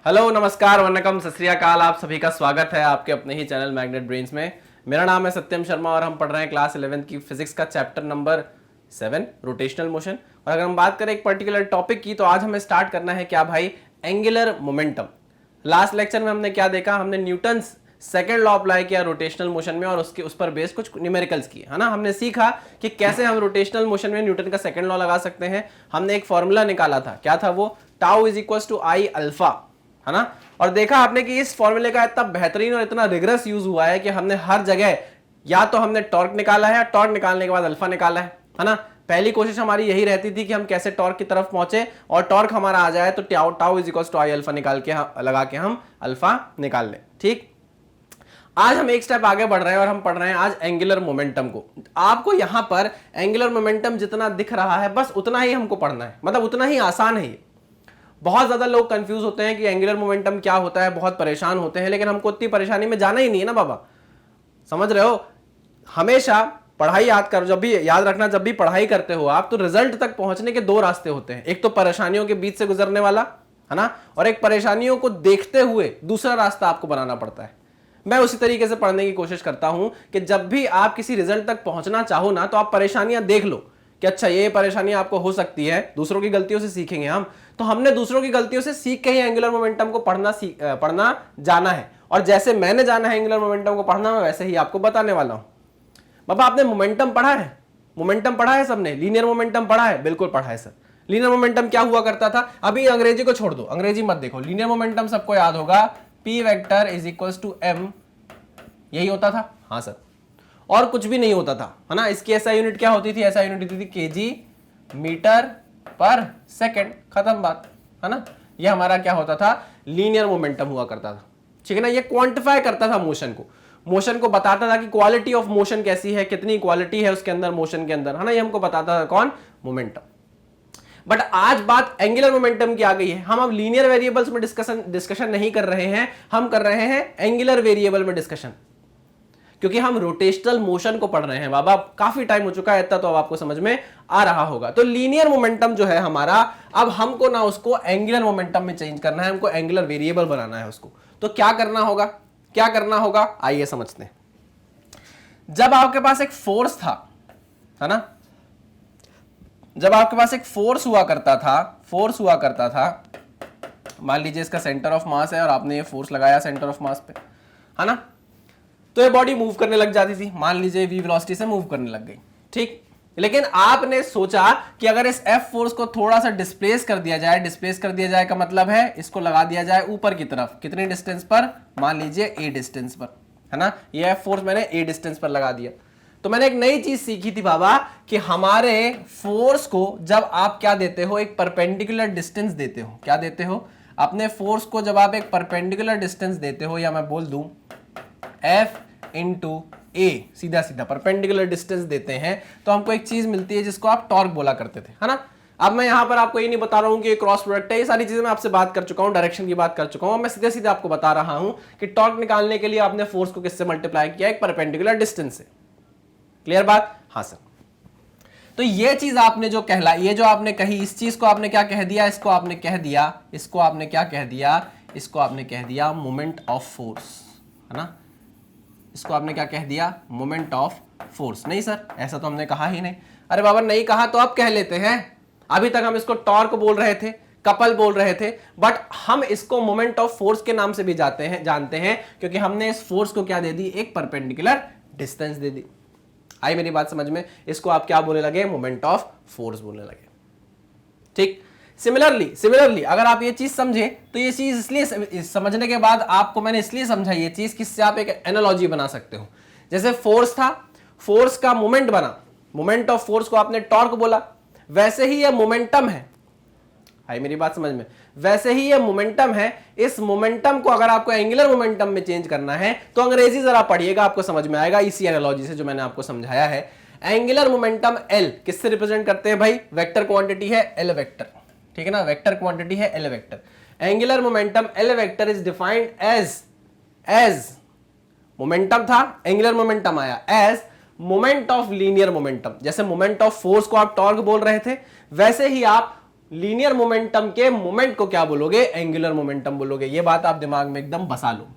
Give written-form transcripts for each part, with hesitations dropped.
Hello, नमस्कार, वन्नकम, सत श्री अकाल। आप सभी का स्वागत है आपके अपने ही चैनल मैग्नेट ब्रेन्स में। मेरा नाम है सत्यम शर्मा और हम पढ़ रहे हैं क्लास 11th की फिजिक्स का चैप्टर नंबर 7 रोटेशनल मोशन। और अगर हम बात करें एक पर्टिकुलर टॉपिक की तो आज हमें स्टार्ट करना है क्या भाई, एंगुलर मोमेंटम। लास्ट लेक्चर में हमने क्या देखा, हमने न्यूटन्स सेकेंड लॉ अप्लाई किया रोटेशनल मोशन में और उस पर बेस कुछ न्यूमेरिकल्स किए, है ना। हमने सीखा कि कैसे हम रोटेशनल मोशन में न्यूटन का सेकेंड लॉ लगा सकते हैं। हमने एक फॉर्मूला निकाला था, क्या था वो, tau is equal to I alpha, है ना। और देखा आपने कि इस फॉर्मूले का इतना बेहतरीन और इतना रिगरस यूज हुआ है कि हमने हर जगह या तो हमने टॉर्क निकाला है, टॉर्क निकालने के बाद अल्फा निकाला है ना। पहली कोशिश हमारी यही रहती थी कि हम कैसे टॉर्क की तरफ पहुंचे और टॉर्क हमारा आ जाए तो tau is equal to I alpha निकाल के लगा के हम अल्फा निकाल लें। ठीक, आज हम एक स्टेप आगे बढ़ रहे हैं और हम पढ़ रहे हैं आज एंगुलर मोमेंटम को। आपको यहां पर एंगुलर मोमेंटम जितना दिख रहा है बस उतना ही हमको पढ़ना है, मतलब उतना ही आसान है ये। बहुत ज्यादा लोग कंफ्यूज होते हैं कि एंगुलर मोमेंटम क्या होता है, बहुत परेशान होते हैं, लेकिन हमको इतनी परेशानी में जाना ही नहीं है ना बाबा, समझ रहे हो। हमेशा पढ़ाई याद कर, जब भी याद रखना, जब भी पढ़ाई करते हो आप तो रिजल्ट तक पहुंचने के दो रास्ते होते हैं। एक तो परेशानियों के बीच से गुजरने वाला, है ना, और एक परेशानियों को देखते हुए दूसरा रास्ता आपको बनाना पड़ता है। मैं उसी तरीके से पढ़ने की कोशिश करता हूं कि जब भी आप किसी रिजल्ट तक पहुंचना चाहो ना तो आप परेशानियां देख लो कि अच्छा ये परेशानी आपको हो सकती है, दूसरों की गलतियों से सीखेंगे हम। तो हमने दूसरों की गलतियों से सीख के ही एंगुलर मोमेंटम को पढ़ना जाना है, और जैसे मैंने जाना है एंगुलर मोमेंटम को पढ़ना, मैं वैसे ही आपको बताने वाला हूं। बाबा आपने मोमेंटम पढ़ा है, मोमेंटम पढ़ा है सबने, लीनियर मोमेंटम पढ़ा है, बिल्कुल पढ़ा है सर। लीनियर मोमेंटम क्या हुआ करता था, अभी अंग्रेजी को छोड़ दो, अंग्रेजी मत देखो, लीनियर मोमेंटम सबको याद होगा, p vector is equal to m, यही होता था। हाँ सर, और कुछ भी नहीं होता था, है ना। इसकी ऐसा यूनिट क्या होती थी, ऐसा यूनिट होती थी केजी मीटर पर सेकंड, खत्म बात, है ना। ये हमारा क्या होता था, लीनियर मोमेंटम हुआ करता था, ठीक है ना। ये क्वांटिफाई करता था मोशन को बताता था कि क्वालिटी ऑफ मोशन कैसी है, कितनी क्वालिटी है उसके अंदर, मोशन के अंदर, है ना। ये हमको बताता था कौन, मोमेंटम। बट आज बात एंगुलर मोमेंटम की आ गई है। हम अब लीनियर वेरिएबल्स में डिस्कशन नहीं कर रहे हैं, हम कर रहे हैं एंगुलर वेरिएबल में डिस्कशन, क्योंकि हम रोटेशनल मोशन को पढ़ रहे हैं। बाबा काफी टाइम हो चुका है इतना, तो अब आपको समझ में आ रहा होगा। तो लीनियर मोमेंटम जो है हमारा, अब हमको ना उसको एंगुलर मोमेंटम में चेंज करना है, हमको एंगुलर वेरिएबल बनाना है उसको। तो क्या करना होगा, क्या करना होगा, आइए समझते हैं। जब आपके पास एक फोर्स था, है ना, जब आपके पास एक फोर्स हुआ करता था, मान लीजिए इसका सेंटर ऑफ मास है और आपने ये फोर्स लगाया सेंटर ऑफ मास पे, है ना, तो ये बॉडी मूव करने लग जाती थी, मान लीजिए v वेलोसिटी से मूव करने लग गई, ठीक। लेकिन आपने सोचा कि अगर इस F फोर्स को थोड़ा सा डिस्प्लेस कर दिया जाए का मतलब है इसको लगा दिया जाए ऊपर की तरफ, कितनी डिस्टेंस पर, मान लीजिए a डिस्टेंस पर, है ना। ये F फोर्स मैंने a डिस्टेंस पर लगा दिया, तो मैंने एक नई चीज सीखी थी बाबा कि हमारे फोर्स को जब आप क्या देते हो, एक परपेंडिकुलर डिस्टेंस देते हो। क्या देते हो, अपने फोर्स को जब आप एक परपेंडिकुलर डिस्टेंस देते हो, या मैं बोल दूं F इंटू ए, सीधा सीधा परपेंडिकुलर डिस्टेंस देते हैं, तो हमको एक चीज मिलती है जिसको आप टॉर्क बोला करते थे, है ना। अब मैं यहां पर आपको ये नहीं बता रहा हूं कि क्रॉस प्रोडक्ट है, ये सारी चीजें मैं आपसे बात कर चुका हूं, डायरेक्शन की बात कर चुका हूं। मैं सीधे सीधे आपको बता रहा हूं कि टॉर्क निकालने के लिए आपने फोर्स को किससे मल्टीप्लाई किया, एक परपेंडिकुलर डिस्टेंस से। क्लियर बात, हाँ सर। तो ये चीज आपने जो कहला, ये जो आपने कही, इस चीज को आपने क्या कह दिया, इसको आपने कह दिया मोमेंट ऑफ फोर्स, है ना। इसको आपने क्या कह दिया, मोमेंट ऑफ फोर्स। नहीं सर, ऐसा तो हमने कहा ही नहीं। अरे बाबा नहीं कहा तो आप कह लेते हैं। अभी तक हम इसको टॉर्क बोल रहे थे, कपल बोल रहे थे, बट हम इसको मोमेंट ऑफ फोर्स के नाम से भी जानते हैं, क्योंकि हमने इस फोर्स को क्या दे दी, एक परपेंडिकुलर डिस्टेंस दे दी। आई मेरी बात समझ में, इसको आप क्या बोलने लगे, मोमेंट ऑफ फोर्स बोलने लगे, ठीक। सिमिलरली अगर आप ये चीज समझे तो ये चीज इसलिए समझने के बाद आपको मैंने इसलिए समझा ये चीज, किससे आप एक एनालॉजी बना सकते हो। जैसे फोर्स था, फोर्स का मोमेंट बना, मोमेंट ऑफ फोर्स को आपने टॉर्क बोला, वैसे ही ये मोमेंटम है। आई मेरी बात समझ में, वैसे ही ये मोमेंटम है। इस मोमेंटम को अगर आपको एंगुलर मोमेंटम में चेंज करना है तो अंग्रेजी जरा पढ़िएगा, आपको समझ में आएगा इसी एनालॉजी से जो मैंने आपको समझाया है। एंगुलर मोमेंटम एल किससे रिप्रेजेंट करते हैं भाई, वेक्टर क्वांटिटी है एल वेक्टर, ठीक है ना, वेक्टर क्वांटिटी है L vector. Angular momentum L vector is defined as momentum था, एंगुलर मोमेंटम आया as moment of linear momentum. जैसे मोमेंट ऑफ फोर्स को आप टॉर्क बोल रहे थे, वैसे ही आप लीनियर मोमेंटम के मोमेंट को क्या बोलोगे? एंगुलर मोमेंटम बोलोगे। ये बात आप दिमाग में एकदम बसा लो,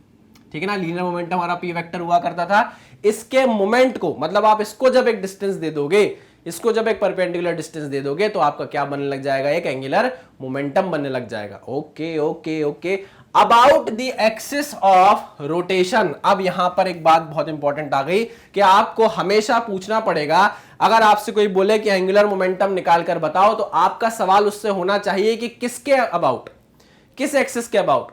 ठीक है ना। लीनियर मोमेंटम हमारा पी वेक्टर हुआ करता था, इसके मोमेंट को मतलब आप इसको जब एक डिस्टेंस दे दोगे, इसको जब एक परपेंडिकुलर डिस्टेंस दे दोगे तो आपका क्या बनने लग जाएगा? एक एंगुलर मोमेंटम बनने लग जाएगा। Okay okay okay. About the axis of rotation. अब यहां पर एक बात बहुत इंपॉर्टेंट आ गई कि आपको हमेशा पूछना पड़ेगा, अगर आपसे कोई बोले कि एंगुलर मोमेंटम निकाल कर बताओ, तो आपका सवाल उससे होना चाहिए कि किसके अबाउट, किस एक्सिस के अबाउट,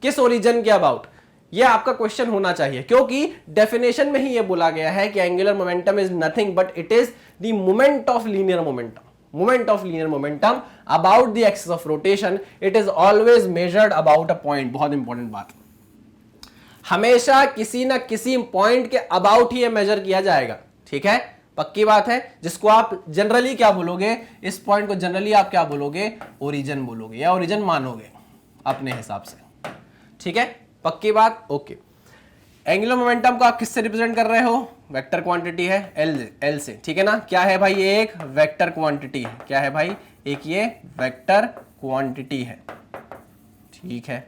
किस ओरिजिन के अबाउट, ये आपका क्वेश्चन होना चाहिए। क्योंकि डेफिनेशन में ही ये बोला गया है कि angular momentum is nothing but it is the moment of linear momentum. Moment of linear momentum about the axis of rotation, it is always measured about a point। बहुत इंपॉर्टेंट बात, हमेशा किसी ना किसी पॉइंट के अबाउट ही ये major किया जाएगा, ठीक है, पक्की बात है। जिसको आप जनरली क्या बोलोगे? इस पॉइंट को जनरली आप क्या बोलोगे? ओरिजिन बोलोगे या ओरिजिन मानोगे अपने हिसाब से, ठीक है, पक्की बात। ओके। एंगुलर मोमेंटम को आप किससे रिप्रेजेंट कर रहे हो? वेक्टर क्वांटिटी है एल से, ठीक है ना। क्या है भाई? ये एक वेक्टर क्वांटिटी है। क्या है भाई? एक ये वेक्टर क्वांटिटी है, ठीक है,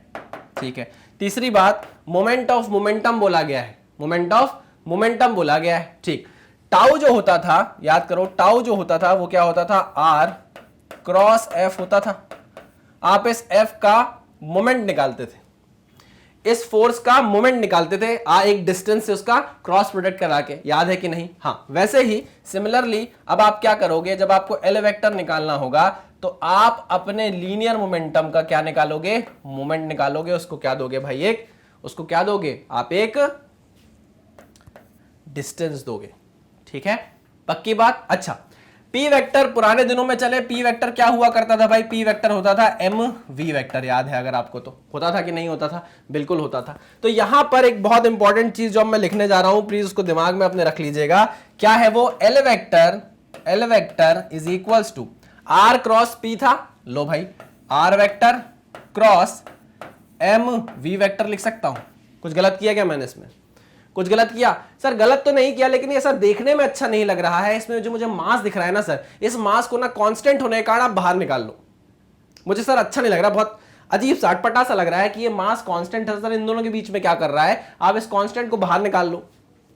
ठीक है। तीसरी बात, मोमेंट ऑफ मोमेंटम बोला गया है, मोमेंट ऑफ मोमेंटम बोला गया है, ठीक। टाउ जो होता था, याद करो, टाउ जो होता था वो क्या होता था? आर क्रॉस एफ होता था। आप इस एफ का मोमेंट निकालते थे, इस फोर्स का मोमेंट निकालते थे एक डिस्टेंस से उसका क्रॉस प्रोडक्ट करा के, याद है कि नहीं? हाँ। वैसे ही सिमिलरली अब आप क्या करोगे? जब आपको एल वेक्टर निकालना होगा तो आप अपने लीनियर मोमेंटम का क्या निकालोगे? मोमेंट निकालोगे। उसको क्या दोगे भाई? एक, उसको क्या दोगे आप? एक डिस्टेंस दोगे, ठीक है, पक्की बात। अच्छा, पी वेक्टर पुराने दिनों में चले, पी वेक्टर क्या हुआ करता था भाई? पी वेक्टर होता था एम वी वेक्टर, याद है अगर आपको तो? होता था कि नहीं होता था? बिल्कुल होता था। तो यहां पर एक बहुत इंपॉर्टेंट चीज जो मैं लिखने जा रहा हूं, प्लीज उसको दिमाग में अपने रख लीजिएगा। क्या है वो? L vector is equals to r cross p था, लो भाई, r vector cross m v vector लिख सकता हूं। कुछ गलत किया क्या मैंने इसमें? कुछ गलत किया? सर गलत तो नहीं किया, लेकिन ये सर देखने में अच्छा नहीं लग रहा है। इसमें जो मुझे मास दिख रहा है ना सर, इस मास को ना कांस्टेंट होने के कारण आप बाहर निकाल लो। मुझे सर अच्छा नहीं लग रहा, बहुत अजीब सा अटपटा सा लग रहा है कि ये मास कांस्टेंट है सर, इन दोनों के बीच में क्या कर रहा है? आप इस कांस्टेंट को बाहर निकाल लो,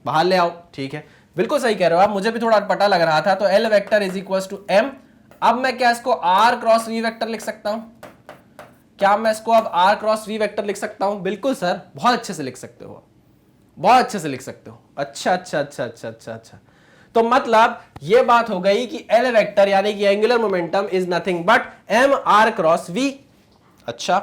बाहर ले आओ, ठीक है, बिल्कुल सही कह रहे हो आप। मुझे भी थोड़ा अटपटा लग रहा था। तो L vector is equal to m. अब मैं क्या इसको आर क्रॉस वी वेक्टर लिख सकता हूं? क्या मैं इसको अब आर क्रॉस वी वेक्टर लिख सकता हूं? बिल्कुल सर, बहुत अच्छे से लिख सकते हो, बहुत अच्छे से लिख सकते हो। अच्छा अच्छा अच्छा अच्छा अच्छा अच्छा। तो मतलब ये बात हो गई कि एल वेक्टर यानी कि angular momentum is nothing but m r cross v. अच्छा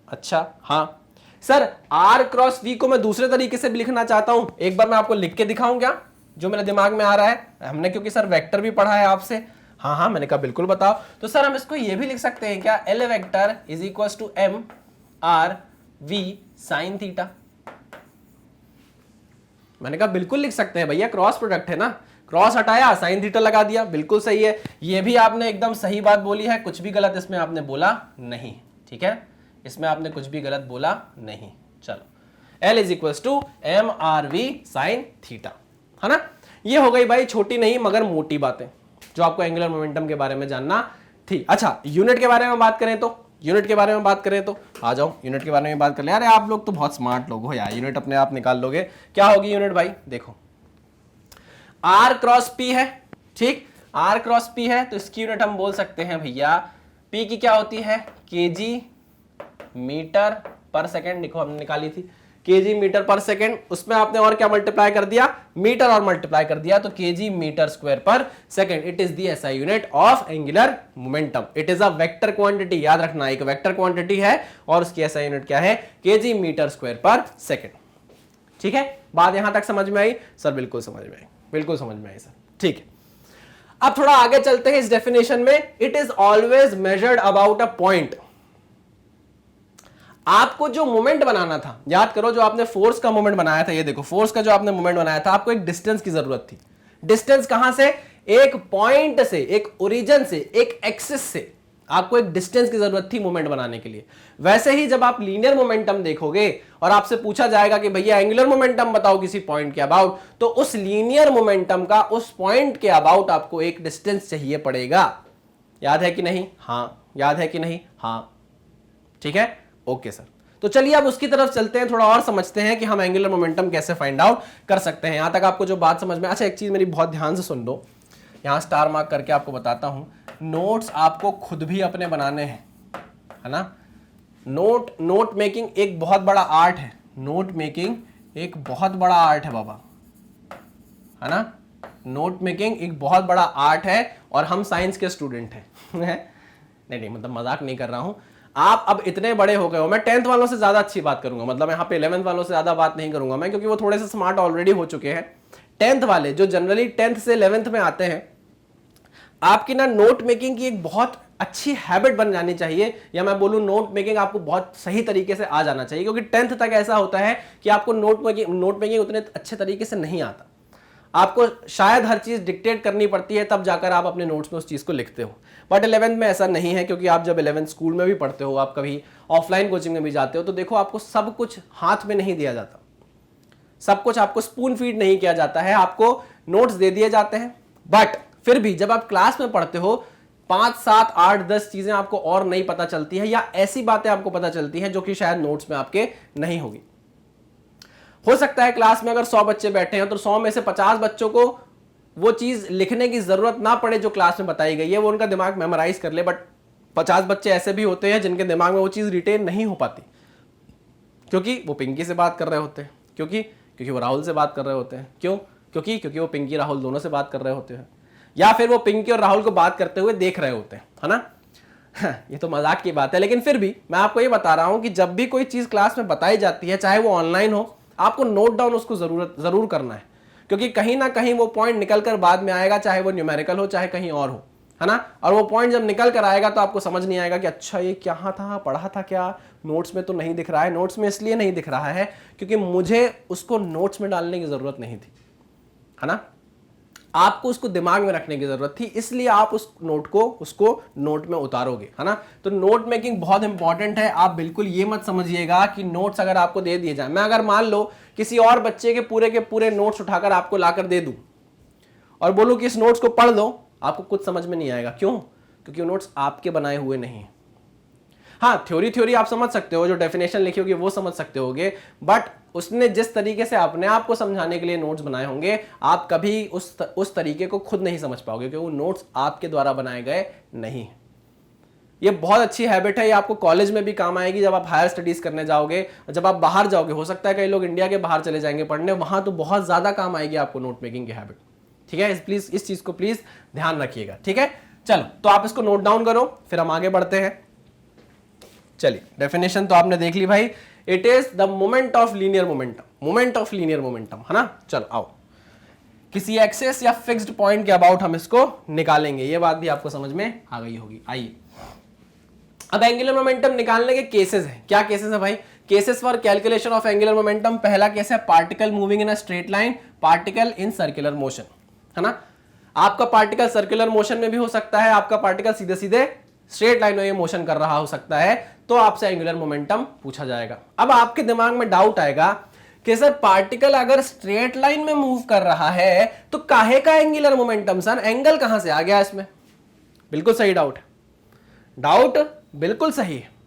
अच्छा, हाँ सर, आर क्रॉस वी को मैं दूसरे तरीके से भी लिखना चाहता हूं। एक बार मैं आपको लिख के दिखाऊं क्या, जो मेरे दिमाग में आ रहा है? हमने क्योंकि सर वेक्टर भी पढ़ा है आपसे। हाँ हाँ, मैंने कहा बिल्कुल बताओ। तो सर हम इसको ये भी लिख सकते हैं क्या? L vector is equal to m r v sine theta. मैंने कहा बिल्कुल लिख सकते हैं भैया, क्रॉस प्रोडक्ट है ना, क्रॉस हटाया साइन थीटा लगा दिया, बिल्कुल सही है। ये भी आपने एकदम सही बात बोली है, कुछ भी गलत इसमें आपने बोला नहीं, ठीक है, इसमें आपने कुछ भी गलत बोला नहीं। चलो, L is equal to m r v sine theta, है ना। ये हो गई भाई छोटी नहीं मगर मोटी बातें जो आपको एंगुलर मोमेंटम के बारे में जानना थी। अच्छा, यूनिट के बारे में बात करें तो, यूनिट के बारे में बात करें तो आ जाओ, यूनिट के बारे में बात कर ले। अरे आप लोग तो बहुत स्मार्ट लोग हो यार, यूनिट अपने आप निकाल लोगे। क्या होगी यूनिट भाई? देखो, आर क्रॉस पी है, ठीक, आर क्रॉस पी है, तो इसकी यूनिट हम बोल सकते हैं भैया, पी की क्या होती है? केजी मीटर पर सेकेंड। देखो हमने निकाली थी केजी मीटर पर सेकेंड, उसमें आपने और क्या मल्टीप्लाई कर दिया? मीटर और मल्टीप्लाई कर दिया, तो केजी मीटर स्क्वायर पर second. It is the SI unit of angular momentum. It is a vector quantity, याद रखना, एक वेक्टर क्वांटिटी है और उसकी एसआई यूनिट क्या है? केजी मीटर स्क्वायर पर सेकेंड। ठीक है, बात यहां तक समझ में आई? सर बिल्कुल समझ में आई, बिल्कुल समझ में आई सर, ठीक है। अब थोड़ा आगे चलते हैं इस डेफिनेशन में। It is always measured about a point. आपको जो मोमेंट बनाना था, याद करो, जो आपने फोर्स का मोमेंट बनाया था, ये देखो फोर्स का जो आपने मोमेंट बनाया था, आपको एक डिस्टेंस की जरूरत थी। डिस्टेंस कहां से? एक पॉइंट से, एक ओरिजिन से, एक एक्सिस से आपको एक डिस्टेंस की जरूरत थी मोमेंट बनाने के लिए। वैसे ही जब आप लीनियर मोमेंटम देखोगे और आपसे पूछा जाएगा कि भैया एंगुलर मोमेंटम बताओ किसी पॉइंट के अबाउट, तो उस लीनियर मोमेंटम का उस पॉइंट के अबाउट आपको एक डिस्टेंस चाहिए पड़ेगा। याद है कि नहीं? हाँ, याद है कि नहीं? हाँ, ठीक है, ओके सर। तो चलिए अब उसकी तरफ चलते हैं, थोड़ा और समझते हैं कि हम एंगुलर मोमेंटम कैसे फाइंड आउट कर सकते हैं। यहां तक आपको जो बात समझ में, अच्छा एक चीज मेरी बहुत ध्यान से सुन लो, यहां स्टार मार्क करके आपको बताता हूं, नोट्स आपको खुद भी अपने बनाने हैं, है ना। नोट मेकिंग एक बहुत बड़ा आर्ट है, नोट मेकिंग एक बहुत बड़ा आर्ट है बाबा, है ना। नोट मेकिंग एक बहुत बड़ा आर्ट है और हम साइंस के स्टूडेंट हैं नहीं मतलब मजाक नहीं कर रहा हूं। आप अब इतने बड़े हो गए हो, मैं 10th वालों से ज्यादा अच्छी बात करूंगा, मतलब यहाँ पे 11th वालों से ज्यादा बात नहीं करूंगा मैं, क्योंकि वो थोड़े से स्मार्ट ऑलरेडी हो चुके हैं। 10th वाले जो जनरली 10th से 11th में आते हैं, आपकी ना नोट मेकिंग की एक बहुत अच्छी हैबिट बन जानी चाहिए, या मैं बोलूं नोट मेकिंग आपको बहुत सही तरीके से आ जाना चाहिए, क्योंकि 10th तक ऐसा होता है कि आपको नोट मेकिंग उतने अच्छे तरीके से नहीं आता। आपको शायद हर चीज डिक्टेट करनी पड़ती है, तब जाकर आप अपने नोट्स में उस चीज को लिखते हो। बट 11th में ऐसा नहीं है, क्योंकि आप जब 11th स्कूल में भी पढ़ते हो, आप कभी ऑफलाइन कोचिंग में भी जाते हो, तो देखो आपको सब कुछ हाथ में नहीं दिया जाता, सब कुछ आपको स्पून फीड नहीं किया जाता है, आपको नोट्स दे दिए जाते हैं। बट फिर भी जब आप क्लास में पढ़ते हो, 5, 7, 8, 10 चीजें आपको और नहीं पता चलती है, या ऐसी बातें आपको पता चलती हैं जो कि शायद नोट्स में आपके नहीं होगी। हो सकता है क्लास में अगर 100 बच्चे बैठे हैं तो 100 में से 50 बच्चों को वो चीज लिखने की जरूरत ना पड़े जो क्लास में बताई गई है, वो उनका दिमाग मेमोराइज कर ले। बट 50 बच्चे ऐसे भी होते हैं जिनके दिमाग में वो चीज रिटेन नहीं हो पाती, क्योंकि वो पिंकी से बात कर रहे होते हैं, क्योंकि वो राहुल से बात कर रहे होते हैं, क्योंकि वो पिंकी राहुल दोनों से बात कर रहे होते हैं, या फिर वो पिंकी और राहुल को बात करते हुए देख रहे होते हैं, है ना। ये तो मजाक की बात है, लेकिन फिर भी मैं आपको ये बता रहा हूं कि जब भी कोई चीज क्लास में बताई जाती है, चाहे वो ऑनलाइन हो, आपको नोट डाउन उसको जरूर करना है, क्योंकि कहीं ना कहीं वो पॉइंट निकल कर बाद में आएगा, चाहे वो न्यूमेरिकल हो चाहे कहीं और हो, है ना। और वो पॉइंट जब निकल कर आएगा तो आपको समझ नहीं आएगा कि अच्छा ये क्या था, पढ़ा था क्या, नोट्स में तो नहीं दिख रहा है। नोट्स में इसलिए नहीं दिख रहा है क्योंकि मुझे उसको नोट्स में डालने की जरूरत नहीं थी, है ना। आपको उसको दिमाग में रखने की जरूरत थी, इसलिए आप उसको नोट में उतारोगे, है ना। तो नोट मेकिंग बहुत इंपॉर्टेंट है। आप बिल्कुल ये मत समझिएगा कि नोट्स अगर आपको दे दिए जाए, मैं अगर मान लो किसी और बच्चे के पूरे नोट्स उठाकर आपको लाकर दे दूं और बोलूं कि इस नोट्स को पढ़ लो, आपको कुछ समझ में नहीं आएगा। क्यों? क्योंकि वो नोट्स आपके बनाए हुए नहीं है। हाँ, थ्योरी आप समझ सकते हो, जो डेफिनेशन लिखी होगी वो समझ सकते होगे, बट उसने जिस तरीके से अपने आप को समझाने के लिए नोट्स बनाए होंगे, आप कभी उस तरीके को खुद नहीं समझ पाओगे, क्योंकि वो नोट्स आपके द्वारा बनाए गए नहीं। ये बहुत अच्छी हैबिट है, ये आपको कॉलेज में भी काम आएगी, जब आप हायर स्टडीज करने जाओगे, जब आप बाहर जाओगे। हो सकता है कई लोग इंडिया के बाहर चले जाएंगे पढ़ने, वहां तो बहुत ज्यादा काम आएगी आपको नोट मेकिंग की हैबिट, ठीक है। प्लीज इस चीज को प्लीज ध्यान रखिएगा, ठीक है। चलो, तो आप इसको नोट डाउन करो, फिर हम आगे बढ़ते हैं। चलिए, डेफिनेशन तो आपने देख ली भाई, it is the moment of linear momentum, है ना। चलो आओ, किसी एक्सेस या फिक्स्ड पॉइंट के अबाउट हम इसको निकालेंगे, ये बात भी आपको समझ में आ गई होगी। आइए, अब एंगुलर मोमेंटम निकालने के केसेस हैं। क्या केसेस है भाई? Cases for calculation of angular momentum. पहला केस है particle moving in a straight line, particle in circular motion, है ना। आपका पार्टिकल सर्कुलर मोशन में भी हो सकता है, आपका पार्टिकल सीधे सीधे स्ट्रेट लाइन में ये मोशन कर रहा हो सकता है, तो आपसे एंगुलर मोमेंटम पूछा जाएगा। अब आपके दिमाग में डाउट आएगा कि सर पार्टिकल अगर स्ट्रेट लाइन में मूव कर रहा है तो काहे का एंगुलर मोमेंटम सर, एंगल कहां से आ गया इसमें? बिल्कुल सही डाउट बिल्कुल सही है।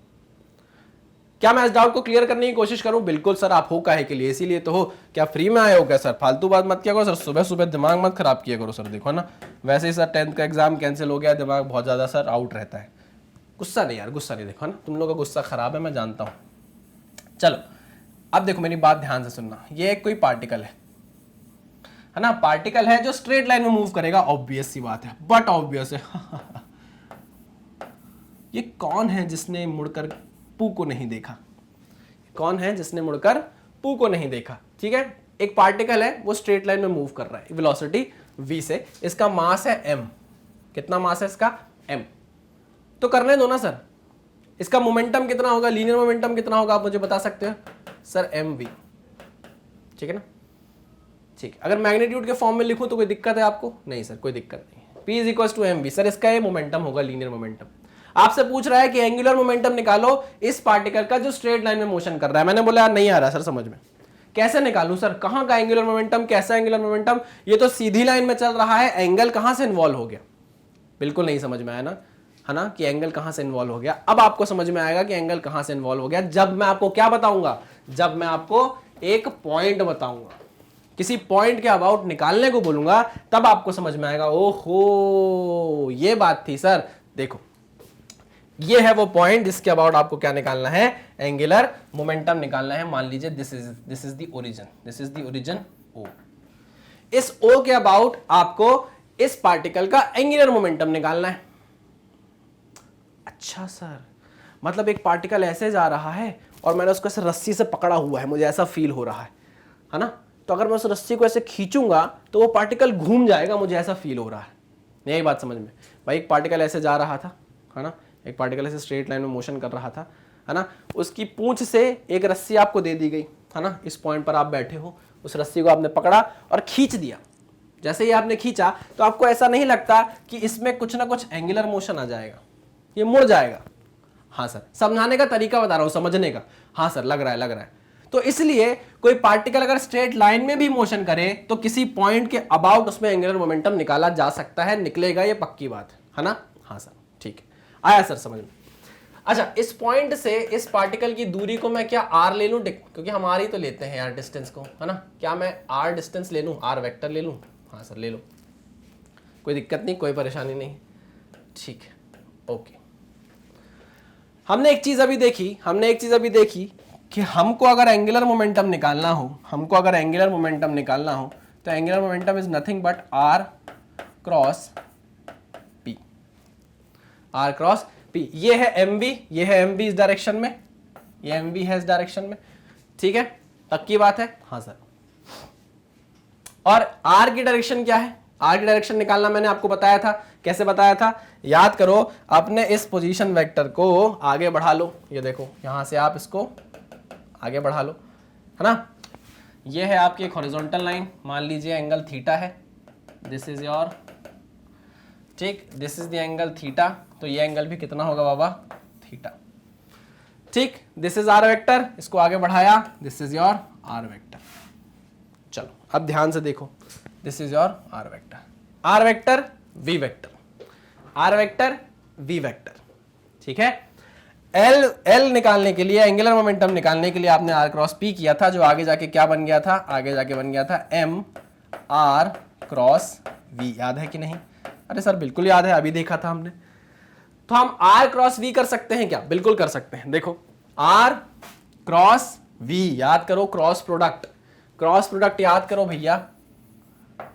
क्या मैं इस डाउट को क्लियर करने की कोशिश करूं? बिल्कुल सर, आप हो काहे के लिए, इसीलिए तो हो। क्या फ्री में आए हो क्या सर? फालतू बात मत किया करो सर, सुबह सुबह दिमाग मत खराब किया करो सर। देखो ना, वैसे ही सर 10th का एग्जाम कैंसिल हो गया, दिमाग बहुत ज्यादा सर आउट रहता है। गुस्सा नहीं यार, गुस्सा नहीं। देखो ना, तुम लोग का गुस्सा खराब है, मैं जानता हूं। चलो, अब देखो मेरी बात ध्यान से सुनना। ये एक कोई पार्टिकल है ना, पार्टिकल है जो स्ट्रेट लाइन में मूव करेगा, ऑब्वियस सी बात है, बट ऑब्वियस है ये कौन है जिसने मुड़कर पू को नहीं देखा? कौन है जिसने मुड़कर पू को नहीं देखा? ठीक है, एक पार्टिकल है, वो स्ट्रेट लाइन में मूव कर रहा है वेलोसिटी v से, इसका मास है m। कितना मास है इसका? m। तो करने दो ना सर, इसका मोमेंटम कितना होगा, लीनियर मोमेंटम कितना होगा, आप मुझे बता सकते हो सर? mv, ठीक है ना। ठीक, अगर मैग्नीट्यूड के फॉर्म में लिखूं तो कोई दिक्कत है आपको? नहीं सर, कोई दिक्कत नहीं। p is equal to mv, sir इसका ये मोमेंटम होगा, लीनियर मोमेंटम। आपसे पूछ रहा है कि एंगुलर मोमेंटम निकालो इस पार्टिकल का जो स्ट्रेट लाइन में मोशन कर रहा है। मैंने बोला यार नहीं आ रहा सर समझ में, कैसे निकालूं सर? कहां का एंगुलर मोमेंटम, कैसा एंगुलर मोमेंटम? ये तो सीधी लाइन में चल रहा है, एंगल कहां से इन्वॉल्व हो गया? बिल्कुल नहीं समझ में आया ना। है ना, कि एंगल कहां से इन्वॉल्व हो गया। अब आपको समझ में आएगा कि एंगल कहां से इन्वॉल्व हो गया जब मैं आपको क्या बताऊंगा, जब मैं आपको एक पॉइंट बताऊंगा, किसी पॉइंट के अबाउट निकालने को बोलूंगा, तब आपको समझ में आएगा ओहो ये बात थी सर। देखो ये है वो पॉइंट जिसके अबाउट आपको क्या निकालना है, एंगुलर मोमेंटम निकालना है। मान लीजिए this is the origin, this is the origin O. इस ओ के अबाउट आपको इस पार्टिकल का एंगुलर मोमेंटम निकालना है। अच्छा सर, मतलब एक पार्टिकल ऐसे जा रहा है और मैंने उसको ऐसे रस्सी से पकड़ा हुआ है, मुझे ऐसा फील हो रहा है ना, तो अगर मैं उस रस्सी को ऐसे खींचूंगा तो वो पार्टिकल घूम जाएगा, मुझे ऐसा फील हो रहा है। यही बात समझ में भाई, एक पार्टिकल ऐसे जा रहा था, है ना, एक पार्टिकल ऐसे स्ट्रेट लाइन में मोशन कर रहा था, है ना, उसकी पूंछ से एक रस्सी आपको दे दी गई, है ना, इस पॉइंट पर आप बैठे हो, उस रस्सी को आपने पकड़ा और खींच दिया। जैसे ही आपने खींचा तो आपको ऐसा नहीं लगता कि इसमें कुछ ना कुछ एंगुलर मोशन आ जाएगा, ये मुड़ जाएगा। हाँ सर, समझाने का तरीका बता रहा हूं, समझने का। हाँ सर, लग रहा है। तो इसलिए कोई पार्टिकल अगर स्ट्रेट लाइन में भी मोशन करे तो किसी पॉइंट के अबाउट उसमें एंगुलर मोमेंटम निकाला जा सकता है, निकलेगा, ये पक्की बात है ना। हाँ सर, ठीक है, आया सर समझ में। अच्छा, इस पॉइंट से इस पार्टिकल की दूरी को मैं क्या आर ले लूं, क्योंकि हम आर ही तो लेते हैं यार डिस्टेंस को, है ना, क्या मैं आर डिस्टेंस ले लूं, आर वेक्टर ले लूं। हाँ सर ले लो, कोई दिक्कत नहीं, कोई परेशानी नहीं, ठीक है, ओके। हमने एक चीज अभी देखी कि हमको अगर एंगुलर मोमेंटम निकालना हो, तो angular momentum is nothing but r cross p. ये है एम वी इस डायरेक्शन में, ये एम वी है इस डायरेक्शन में, ठीक है, पक्की बात है। हाँ सर, और आर की डायरेक्शन क्या है, आर की डायरेक्शन निकालना मैंने आपको बताया था, कैसे बताया था, याद करो, अपने इस पोजीशन वेक्टर को आगे बढ़ा लो, ये देखो यहां से आप इसको आगे बढ़ा लो, है ना, ये है आपकी एक हॉरिजॉन्टल लाइन, मान लीजिए एंगल थीटा है, दिस इज योर, ठीक, this is the angle theta, तो ये एंगल भी कितना होगा बाबा, थीटा, ठीक, दिस इज आर वेक्टर, इसको आगे बढ़ाया, this is your are vector. चलो अब ध्यान से देखो, this is your are vector, r vector v vector, r vector v vector, ठीक है। एल निकालने के लिए, एंगुलर मोमेंटम निकालने के लिए आपने आर क्रॉस पी किया था, जो आगे जाके क्या बन गया था, आगे जाके बन गया था एम आर क्रॉस वी। याद है कि नहीं? अरे सर बिल्कुल याद है, अभी देखा था हमने। तो हम आर क्रॉस वी कर सकते हैं क्या? बिल्कुल कर सकते हैं। देखो आर क्रॉस वी, याद करो, क्रॉस प्रोडक्ट याद करो भैया,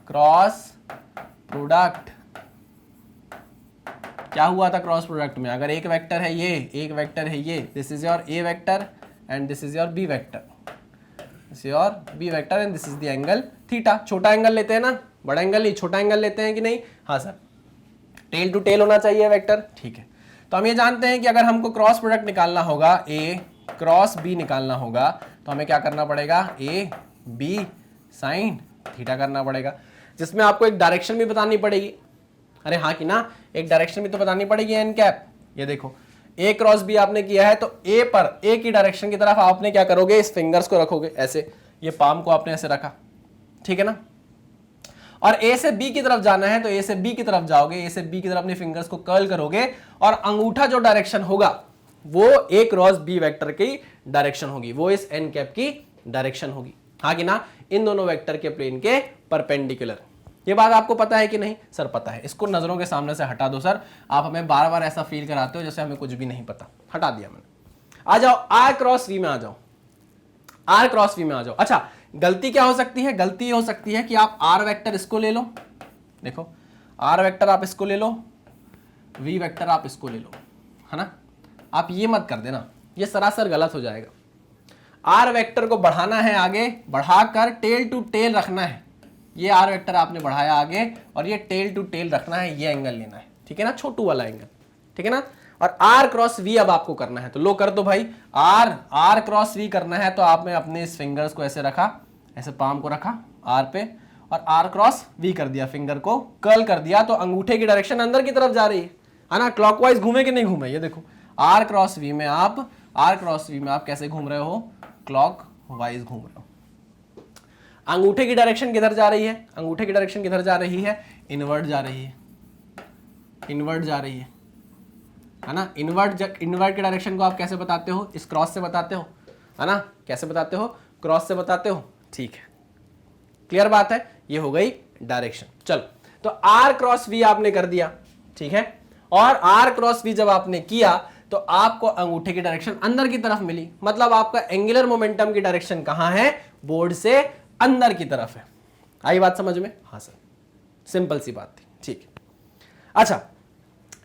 क्रॉस प्रोडक्ट क्या हुआ था क्रॉस प्रोडक्ट में, अगर एक वेक्टर है ये, एक वेक्टर है ये, this is your A vector and this is your B vector, this is your B vector and this is the angle theta. छोटा एंगल लेते हैं ना, बड़ा एंगल नहीं, छोटा एंगल लेते हैं कि नहीं? हाँ सर, टेल टू टेल होना चाहिए वेक्टर, ठीक है। तो हम ये जानते हैं कि अगर हमको क्रॉस प्रोडक्ट निकालना होगा, ए क्रॉस बी निकालना होगा, तो हमें क्या करना पड़ेगा, ए बी साइन थीटा करना पड़ेगा, जिसमें आपको एक डायरेक्शन भी बतानी पड़ेगी। अरे हाँ कि ना, एक डायरेक्शन भी तो बतानी पड़ेगी, एन कैप। ये देखो ए क्रॉस बी आपने किया है, तो ए पर, ए की डायरेक्शन की तरफ आपने क्या करोगे, इस फिंगर्स को रखोगे ऐसे, ये पाम को आपने ऐसे रखा, ठीक है ना। और ए से बी की तरफ जाना है तो ए से बी की तरफ जाओगे, ए से बी की तरफ अपने फिंगर्स को कर्ल करोगे और अंगूठा जो डायरेक्शन होगा वो ए क्रॉस बी वेक्टर की डायरेक्शन होगी, वो इस एन कैप की डायरेक्शन होगी। हाँ कि ना, इन दोनों वेक्टर के प्लेन के परपेंडिकुलर। ये बात आपको पता है कि नहीं? सर पता है। इसको नजरों के सामने से हटा दो सर, आप हमें बार बार ऐसा फील कराते हो जैसे हमें कुछ भी नहीं पता। हटा दिया मैंने। आ जाओ आर क्रॉस वी में, आ जाओ आर क्रॉस वी में आ जाओ। अच्छा, गलती क्या हो सकती है? गलती हो सकती है कि आप आर वेक्टर इसको ले लो, देखो आर वेक्टर आप इसको ले लो, वी वेक्टर आप इसको ले लो, है ना। आप ये मत कर देना, ये सरासर गलत हो जाएगा। आर वेक्टर को बढ़ाना है आगे, बढ़ाकर टेल टू टेल रखना है। ये आर वेक्टर आपने बढ़ाया आगे और ये टेल टू टेल रखना है, ये एंगल लेना है, ठीक है ना, छोटू वाला एंगल, ठीक है ना। और आर क्रॉस वी अब आपको करना है, तो लो कर दो भाई। आर क्रॉस वी करना है तो आपने अपने इस फिंगर्स को ऐसे रखा, ऐसे पाम को रखा आर पे और आर क्रॉस वी कर दिया, फिंगर को कर्ल कर दिया, तो अंगूठे की डायरेक्शन अंदर की तरफ जा रही है ना, क्लॉकवाइज घूमे कि नहीं घूमे? ये देखो आर क्रॉस वी में आप कैसे घूम रहे हो, क्लॉक वाइज घूम रहे हो। अंगूठे की डायरेक्शन किधर जा रही है? अंगूठे की डायरेक्शन किधर जा रही है? इनवर्ट जा रही है, इनवर्ट जा रही है, है ना। इनवर्ट के डायरेक्शन को आप कैसे बताते हो, इस क्रॉस से बताते हो, है ना, कैसे बताते हो, क्रॉस से बताते हो, ठीक है, क्लियर बात है, ये हो गई डायरेक्शन। चलो, तो आर क्रॉस वी आपने कर दिया, ठीक है, और आर क्रॉस वी जब आपने किया तो आपको अंगूठे की डायरेक्शन अंदर की तरफ मिली, मतलब आपका एंगुलर मोमेंटम की डायरेक्शन कहां है, बोर्ड से अंदर की तरफ है। आई बात समझ में? हाँ सर, सिंपल सी बात थी, ठीक है। अच्छा,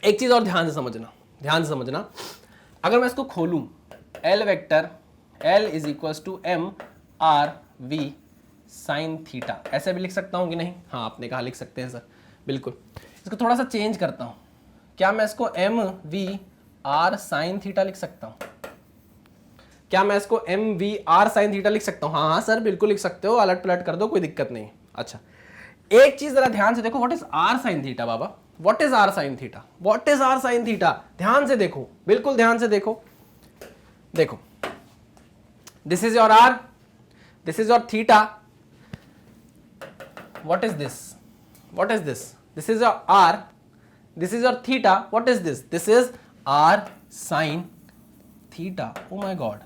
एक चीज और ध्यान से समझना, ध्यान से समझना, अगर मैं इसको खोलूं, L vector L is equal to m r v sine theta, ऐसे भी लिख सकता हूं कि नहीं? हाँ, आपने कहा लिख सकते हैं सर, बिल्कुल। इसको थोड़ा सा चेंज करता हूं, क्या मैं इसको m we r sine theta लिख सकता हूं? क्या मैं इसको m we r sine theta लिख सकता हूं? हाँ हाँ सर, बिल्कुल लिख सकते हो, अलट पलट कर दो, कोई दिक्कत नहीं। अच्छा, एक चीज जरा ध्यान से देखो, what is r sine theta बाबा, what is r sine theta, what is r sine theta, ध्यान से देखो, बिल्कुल ध्यान से देखो, देखो, this is your r, this is your theta, what is this, what is this, this is your r, this is your theta, what is this, this is r sin theta, oh my god,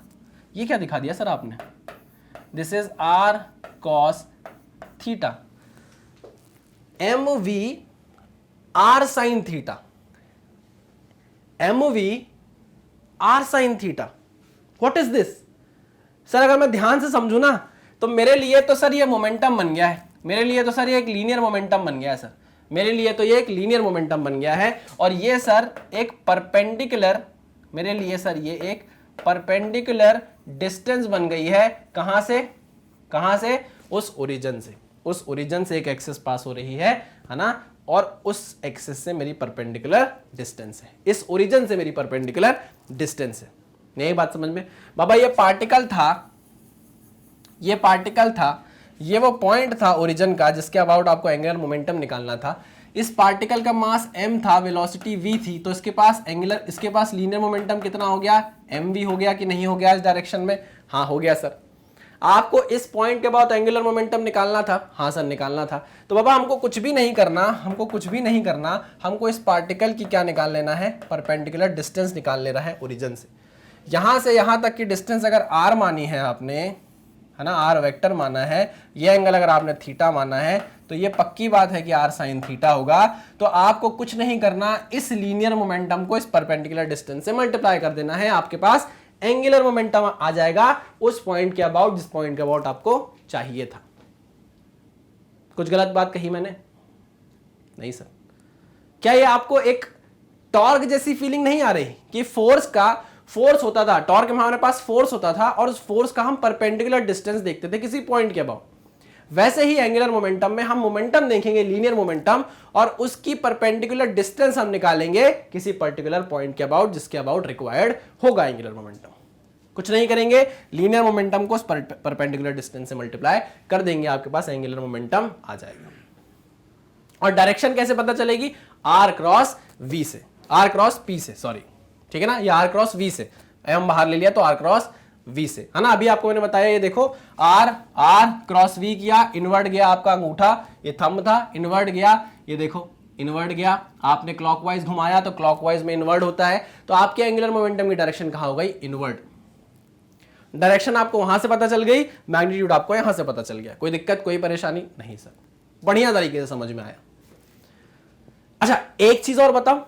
ये क्या दिखा दिया sir आपने, this is r cos theta, mv r sin theta, mv r sin theta, what is this? Sir अगर मैं ध्यान से समझू ना तो मेरे लिए तो सर ये मोमेंटम बन गया है, मेरे लिए तो सर ये एक लीनियर मोमेंटम बन गया है सर, मेरे लिए तो ये एक लीनियर मोमेंटम बन गया है, और ये सर एक परपेंडिकुलर, मेरे लिए सर ये एक परपेंडिकुलर डिस्टेंस बन गई है, कहां से, कहां से, उस ओरिजिन से, उस ओरिजिन से एक एक्सिस पास हो रही है ना, और उस एक्सिस से मेरी परपेंडिकुलर डिस्टेंस है, इस ओरिजिन से मेरी परपेंडिकुलर डिस्टेंस है। नहीं बात समझ में बाबा? ये पार्टिकल था, ये पार्टिकल था, ये वो पॉइंट था ओरिजिन का जिसके अबाउट आपको एंगुलर मोमेंटम निकालना था। इस पार्टिकल का मास m था, वेलोसिटी v थी, तो इसके पास एंगुलर, इसके पास लीनियर मोमेंटम कितना हो गया, mv हो गया कि नहीं हो गया इस डायरेक्शन में? हाँ हो गया सर। आपको इस पॉइंट के बाद एंगुलर मोमेंटम निकालना था, हाँ सर निकालना था। तो बाबा हमको कुछ भी नहीं करना, हमको कुछ भी नहीं करना, हमको इस पार्टिकल की क्या निकाल लेना है, परपेंडिकुलर डिस्टेंस निकाल लेना है ओरिजिन से। यहां से यहां तक की डिस्टेंस अगर r मानी है आपने, है ना, आर वेक्टर माना है, ये एंगल अगर आपने थीटा माना है, तो ये पक्की बात है कि आर साइन थीटा होगा। तो आपको कुछ नहीं करना, इस लीनियर मोमेंटम को इस परपेंडिकुलर डिस्टेंस से मल्टीप्लाई कर देना है, आपके पास एंगुलर मोमेंटम आ जाएगा उस पॉइंट के अबाउट, जिस पॉइंट के अबाउट आपको चाहिए था। कुछ गलत बात कही मैंने? नहीं सर। क्या ये आपको एक टॉर्क जैसी फीलिंग नहीं आ रही कि फोर्स होता था, टॉर्क में हमारे पास फोर्स होता था और उस फोर्स का हम परपेंडिकुलर डिस्टेंस देखते थे किसी पॉइंट के अबाउट, वैसे ही एंगुलर मोमेंटम में हम मोमेंटम देखेंगे, लीनियर मोमेंटम, और उसकी परपेंडिकुलर डिस्टेंस हम निकालेंगे किसी पर्टिकुलर पॉइंट के अबाउट, जिसके अबाउट रिक्वायर्ड होगा एंगुलर मोमेंटम। कुछ नहीं करेंगे, लीनियर मोमेंटम को परपेंडिकुलर डिस्टेंस से मल्टीप्लाई कर देंगे, आपके पास एंगुलर मोमेंटम आ जाएगा। और डायरेक्शन कैसे पता चलेगी? आर क्रॉस वी से, आर क्रॉस पी से, सॉरी, ठीक है ना, ये आर क्रॉस वी से, हम बाहर ले लिया तो आर क्रॉस वी से, है ना। अभी आपको मैंने बताया, ये देखो आर क्रॉस वी किया, इनवर्ट गया आपका अंगूठा, ये थंब था, इनवर्ट गया, ये देखो इनवर्ट गया, आपने क्लॉकवाइज घुमाया तो क्लॉकवाइज में इनवर्ट होता है, तो आपके एंगुलर मोमेंटम की डायरेक्शन कहां हो गई? इनवर्ट। डायरेक्शन आपको वहां से पता चल गई, मैग्नीट्यूड आपको यहां से पता चल गया। कोई दिक्कत, कोई परेशानी नहीं सर, बढ़िया तरीके से समझ में आया। अच्छा, एक चीज और बताओ,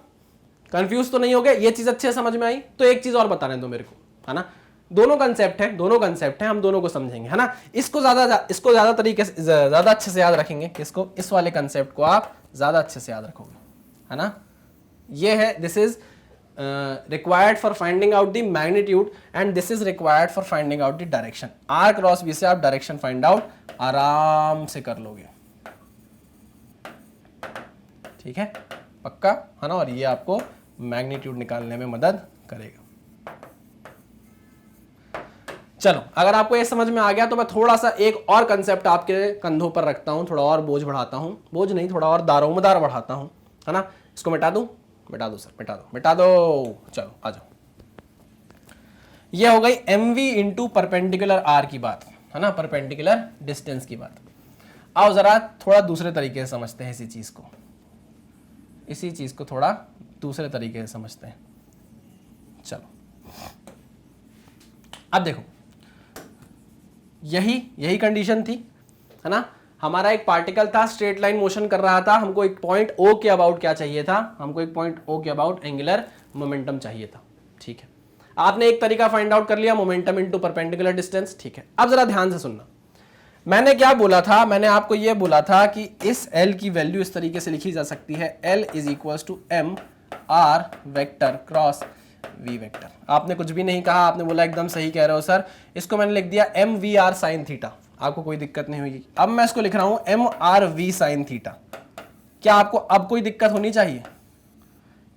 कंफ्यूज तो नहीं हो गए? ये चीज अच्छे समझ में आई तो एक चीज और बताने दो मेरे को, है ना। दोनों कंसेप्ट है, दोनों कंसेप्ट है, हम दोनों को समझेंगे, है ना। इसको ज्यादा तरीके से, ज्यादा अच्छे से याद रखेंगे, किसको? इस वाले कंसेप्ट को आप ज्यादा अच्छे से याद रखोगे, है ना। ये है, this is required for finding out the magnitude and this is required for finding out the direction. R cross b से आप डायरेक्शन फाइंड आउट आराम से कर लोगे, ठीक है, पक्का, है ना। और ये आपको मैग्नीट्यूड निकालने में मदद करेगा। चलो, अगर आपको ये समझ में आ गया तो मैं थोड़ा सा एक और कंसेप्ट आपके कंधों पर रखता हूं, थोड़ा और बोझ बढ़ाता हूं, बोझ नहीं, थोड़ा और दारोमदार बढ़ाता हूं, है ना। इसको मिटा दूं? मिटा दो सर, मिटा दो। चलो आ जाओ, ये हो गई mv इंटू परपेंडिकुलर आर की बात, है ना, परपेंडिकुलर डिस्टेंस की बात। आओ जरा थोड़ा दूसरे तरीके से समझते हैं इसी चीज को, थोड़ा दूसरे तरीके से समझते हैं। चलो अब देखो, यही कंडीशन थी, है ना। हमारा एक पार्टिकल था, स्ट्रेट लाइन मोशन कर रहा था, हमको एक पॉइंट ओ के अबाउट क्या चाहिए था, हमको एक पॉइंट ओ के अबाउट एंगुलर मोमेंटम चाहिए था, ठीक है। आपने एक तरीका फाइंड आउट कर लिया, मोमेंटम इनटू परपेंडिकुलर डिस्टेंस, ठीक है। अब जरा ध्यान से सुनना, मैंने क्या बोला था, मैंने आपको यह बोला था कि इस L की वैल्यू इस तरीके से लिखी जा सकती है, L is equals to m are vector cross we vector. आपने कुछ भी नहीं कहा, आपने बोला एकदम सही कह रहे हो सर, इसको मैंने लिख दिया m we r sine theta, आपको कोई दिक्कत नहीं होगी। अब मैं इसको लिख रहा हूं m r v sine theta. क्या आपको अब कोई दिक्कत होनी चाहिए?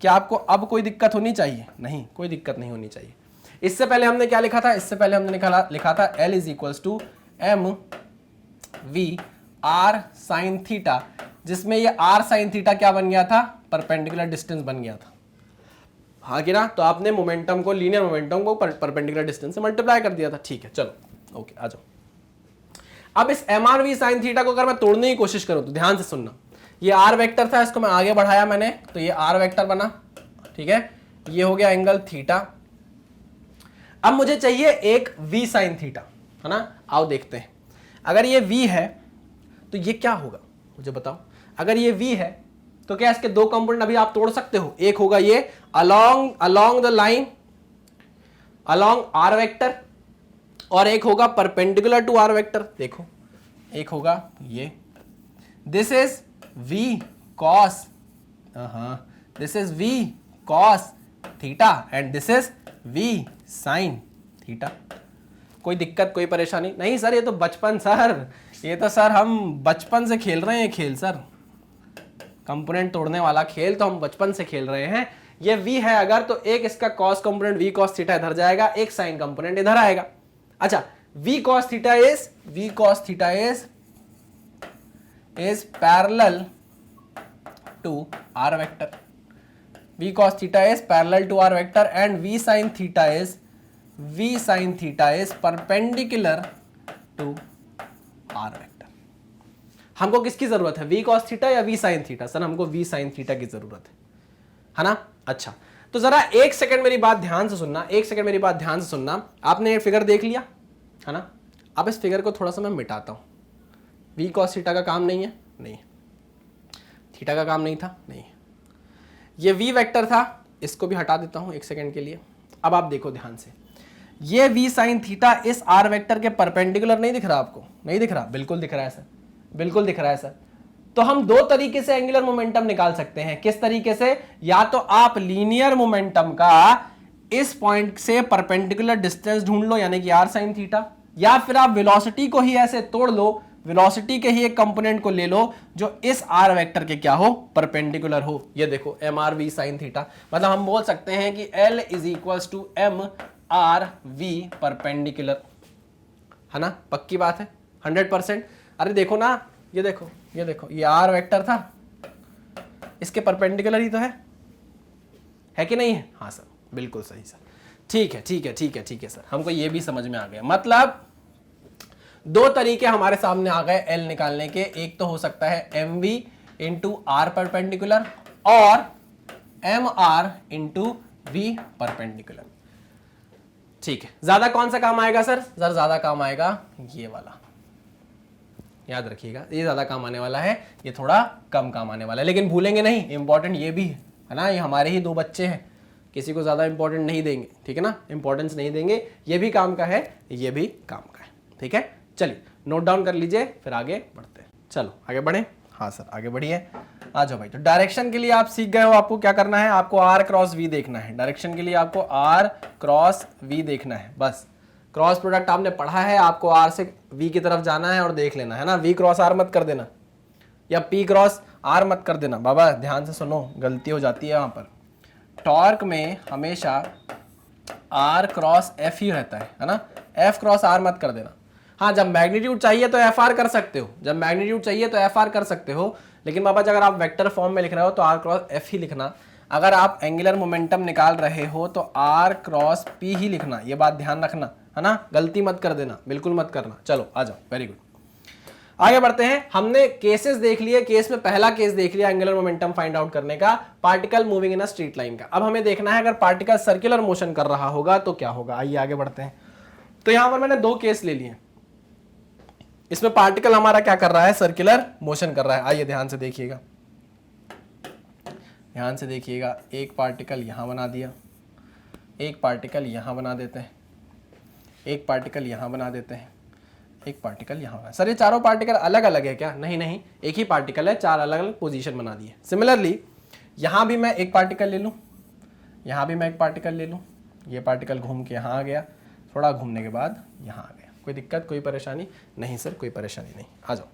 क्या आपको अब कोई दिक्कत होनी चाहिए? नहीं, कोई दिक्कत नहीं होनी चाहिए। इससे पहले हमने क्या लिखा था? इससे पहले हमने लिखा था L is equals to M we r sine theta, जिसमें ये आर साइन थीटा क्या बन गया था? परपेंडिकुलर डिस्टेंस बन गया था, हाँ कि ना। तो आपने मोमेंटम को, लीनियर मोमेंटम को परपेंडिकुलर डिस्टेंस से मल्टीप्लाई कर दिया था, ठीक है। चलो ओके, आ जाओ। अब इस m r v sine theta को अगर मैं तोड़ने की कोशिश करूं तो ध्यान से सुनना, ये आर वेक्टर था, इसको मैं आगे बढ़ाया मैंने, तो ये आर वेक्टर बना, ठीक है। ये हो गया एंगल थीटा। अब मुझे चाहिए एक वी साइन थीटा, है ना। आओ देखते हैं, अगर ये v है तो ये क्या होगा, मुझे बताओ। अगर ये v है तो क्या इसके दो कंपोनेंट अभी आप तोड़ सकते हो? एक होगा ये along the line along are vector, और एक होगा परपेंडिकुलर टू आर वेक्टर। देखो, एक होगा ये, this is v cos, this is v cos theta and this is v sin theta. कोई दिक्कत, कोई परेशानी नहीं सर? ये तो बचपन सर, ये तो सर हम बचपन से खेल रहे हैं खेल सर, कंपोनेंट तोड़ने वाला खेल तो हम बचपन से खेल रहे हैं। ये v है अगर, तो एक इसका cos component v cos theta इधर जाएगा, एक sin कंपोनेंट इधर आएगा। अच्छा, v cos theta is parallel to r vector, v cos theta is parallel to r vector and v sin theta is perpendicular to r vector. हमको किसकी जरूरत है, v cos थीटा या v sin थीटा? सर हमको v sin theta की जरूरत है ना। अच्छा, तो जरा एक सेकंड मेरी बात ध्यान से सुनना, एक सेकंड मेरी बात ध्यान से सुनना। आपने ये फिगर देख लिया है ना। अब इस फिगर को थोड़ा सा मैं मिटाता हूं। v cos थीटा का काम नहीं है, नहीं। थीटा का काम नहीं था, नहीं। ये v वेक्टर था, इसको भी हटा देता हूं एक सेकंड के लिए। अब आप देखो ध्यान से, ये v sin थीटा इस r वेक्टर के परपेंडिकुलर नहीं दिख रहा आपको? नहीं दिख रहा? बिल्कुल दिख रहा है सर, बिल्कुल दिख रहा है सर। तो हम दो तरीके से एंगुलर मोमेंटम निकाल सकते हैं। किस तरीके से? या तो आप लीनियर मोमेंटम का इस पॉइंट से परपेंडिकुलर डिस्टेंस ढूंढ लो, यानी कि r sin थीटा, या फिर आप वेलोसिटी को ही ऐसे तोड़ लो, वेलोसिटी के ही एक कंपोनेंट को ले लो जो इस r वेक्टर के क्या हो, परपेंडिकुलर हो। ये देखो m r v sine theta, मतलब हम बोल सकते हैं कि L is equals to m r v perpendicular, है ना। पक्की बात है, 100%। अरे देखो ना, ये देखो, ये देखो, ये r वेक्टर था, इसके परपेंडिकुलर ही तो है कि नहीं है? हाँ सर, बिल्कुल सही सर। ठीक है, ठीक है, ठीक है, ठीक है सर, हमको ये भी समझ में आ गया। मतलब दो तरीके हमारे सामने आ गए L निकालने के। एक तो हो सकता है M V into R perpendicular और M R into V perpendicular. ठीक है, ज्यादा कौन सा काम आएगा सर? सर ज्यादा काम आएगा ये वाला, याद रखिएगा, ये ज्यादा काम आने वाला है, ये थोड़ा कम काम आने वाला है। लेकिन भूलेंगे नहीं, इंपॉर्टेंट ये भी है ना, ये हमारे ही दो बच्चे हैं, किसी को ज्यादा इंपॉर्टेंट नहीं देंगे, ठीक है ना, इंपॉर्टेंस नहीं देंगे। ये भी काम का है, ये भी काम का है, ठीक है। चलिए नोट डाउन कर लीजिए, फिर आगे बढ़ते हैं। चलो आगे बढ़े। हाँ सर आगे बढ़िए, आ जाओ भाई। तो डायरेक्शन के लिए आप सीख गए हो, आपको क्या करना है, आपको आर क्रॉस वी देखना है। डायरेक्शन के लिए आपको आर क्रॉस वी देखना है, बस। क्रॉस प्रोडक्ट आपने पढ़ा है, आपको आर से वी की तरफ जाना है और देख लेना है ना। वी क्रॉस आर मत कर देना, या पी क्रॉस आर मत कर देना। बाबा ध्यान से सुनो, गलती हो जाती है वहां पर। टॉर्क में हमेशा आर क्रॉस एफ ही रहता है ना, एफ क्रॉस आर मत कर देना। हाँ, जब मैग्नीट्यूड चाहिए तो एफ आर कर सकते हो, जब मैग्नीट्यूड चाहिए तो एफ आर कर सकते हो, लेकिन बाबा अगर आप वेक्टर फॉर्म में लिख रहे हो तो आर क्रॉस एफ ही लिखना। अगर आप एंगुलर मोमेंटम निकाल रहे हो तो आर क्रॉस पी ही लिखना, ये बात ध्यान रखना, है ना। गलती मत कर देना, बिल्कुल मत करना। चलो आ जाओ, वेरी गुड। आगे बढ़ते हैं। हमने केसेस देख लिए, केस में पहला केस देख लिया एंगुलर मोमेंटम फाइंड आउट करने का, particle moving in a straight line का। अब हमें देखना है अगर पार्टिकल सर्कुलर मोशन कर रहा होगा तो क्या होगा। आइए आगे बढ़ते हैं। तो यहां पर मैंने दो केस ले लिए, इसमें पार्टिकल हमारा क्या कर रहा है, सर्कुलर मोशन कर रहा है। आइए ध्यान से देखिएगा, ध्यान से देखिएगा। एक पार्टिकल यहां बना दिया, एक पार्टिकल यहां बना देते हैं, एक पार्टिकल यहां बना देते हैं, एक पार्टिकल यहां बना। सर ये चारों पार्टिकल अलग अलग है क्या? नहीं नहीं, एक ही पार्टिकल है, चार अलग अलग पोजीशन बना दिए। सिमिलरली यहां भी मैं एक पार्टिकल ले लूं, यहां भी मैं एक पार्टिकल ले लूं, ये पार्टिकल घूम के यहां आ गया, थोड़ा घूमने के बाद यहां आ गया। कोई दिक्कत, कोई परेशानी? नहीं सर, कोई परेशानी नहीं। आ जाओ।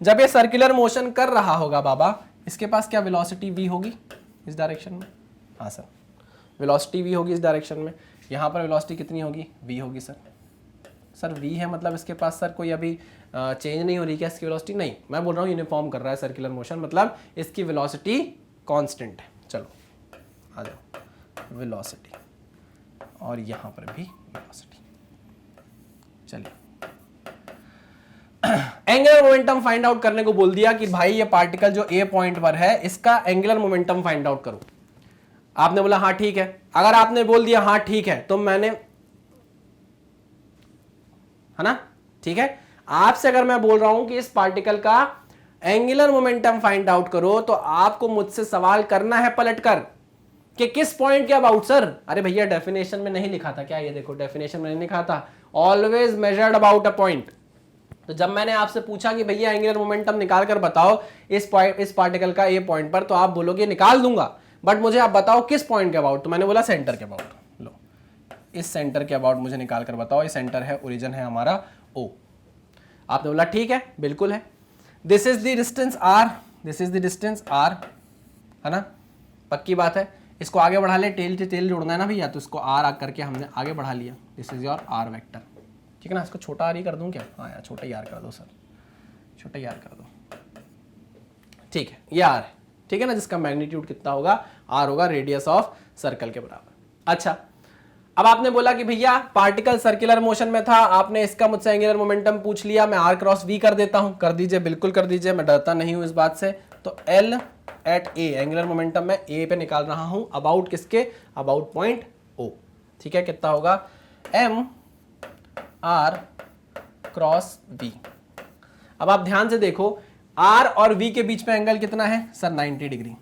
जब ये सर्कुलर मोशन कर रहा होगा बाबा, इसके पास क्या वेलोसिटी v होगी इस डायरेक्शन में? हाँ सर, वेलोसिटी v होगी इस डायरेक्शन में। यहाँ पर वेलोसिटी कितनी होगी? v होगी सर। सर v है मतलब इसके पास सर कोई अभी चेंज नहीं हो रही क्या इसकी वेलोसिटी? नहीं, मैं बोल रहा हूँ यूनिफॉर्म कर रहा है सर्कुलर मोशन, मतलब इसकी वेलोसिटी कांस्टेंट है। चलो आ जाओ, वेलोसिटी, और यहाँ पर भी वेलोसिटी। चलिए, एंगुलर मोमेंटम फाइंड आउट करने को बोल दिया कि भाई ये पार्टिकल जो ए पॉइंट पर है इसका एंगुलर मोमेंटम फाइंड आउट करो। आपने बोला हाँ ठीक है। अगर आपने बोल दिया हाँ ठीक है तो मैंने, है ना, ठीक है। आपसे अगर मैं बोल रहा हूं कि इस पार्टिकल का एंगुलर मोमेंटम फाइंड आउट करो तो आपको मुझसे सवाल करना है पलटकर कि किस पॉइंट के अबाउट सर। अरे भैया डेफिनेशन में नहीं लिखा था क्या? ये देखो डेफिनेशन में नहीं लिखा था, always measured about a point. तो जब मैंने आपसे पूछा कि भैया एंगुलर मोमेंटम निकाल कर बताओ इस पार्टिकल का ए पॉइंट पर, तो आप बोलोगे निकाल दूंगा, बट मुझे आप बताओ किस पॉइंट के अबाउट। तो मैंने बोला सेंटर के अबाउट। लो, इस सेंटर के अबाउट मुझे निकाल कर बताओ। ये सेंटर है, ओरिजिन है हमारा ओ। आपने बोला ठीक है, बिल्कुल है। This is the distance r, this is the distance r, है ना, पक्की बात है। इसको आगे बढ़ा ले, टेल से टेल जोड़ना है ना भैया, तो इसको आर करके हमने आगे बढ़ा लिया। This is your are vector, ठीक है ना। इसको छोटा आर ही कर दूं क्या? हाँ यार, छोटा ही आर कर दो सर, छोटा ही आर कर दो, ठीक है। ये आर है, ठीक है ना, जिसका मैग्नीट्यूड कितना होगा? आर होगा, रेडियस ऑफ सर्कल के बराबर। अच्छा, अब आपने बोला कि भैया पार्टिकल सर्कुलर मोशन में था, आपने इसका मुझसे एंगुलर मोमेंटम पूछ लिया, मैं आर क्रॉस वी कर देता हूं। कर दीजिए, बिल्कुल कर दीजिए, मैं डरता नहीं हूं इस बात से। तो एल एट ए, एंगुलर मोमेंटम मैं ए पे निकाल रहा हूं, अबाउट किसके? अबाउट पॉइंट ओ, ठीक है। कितना होगा? M r cross v. अब आप ध्यान से देखो, आर और वी के बीच में एंगल कितना है सर? 90 डिग्री,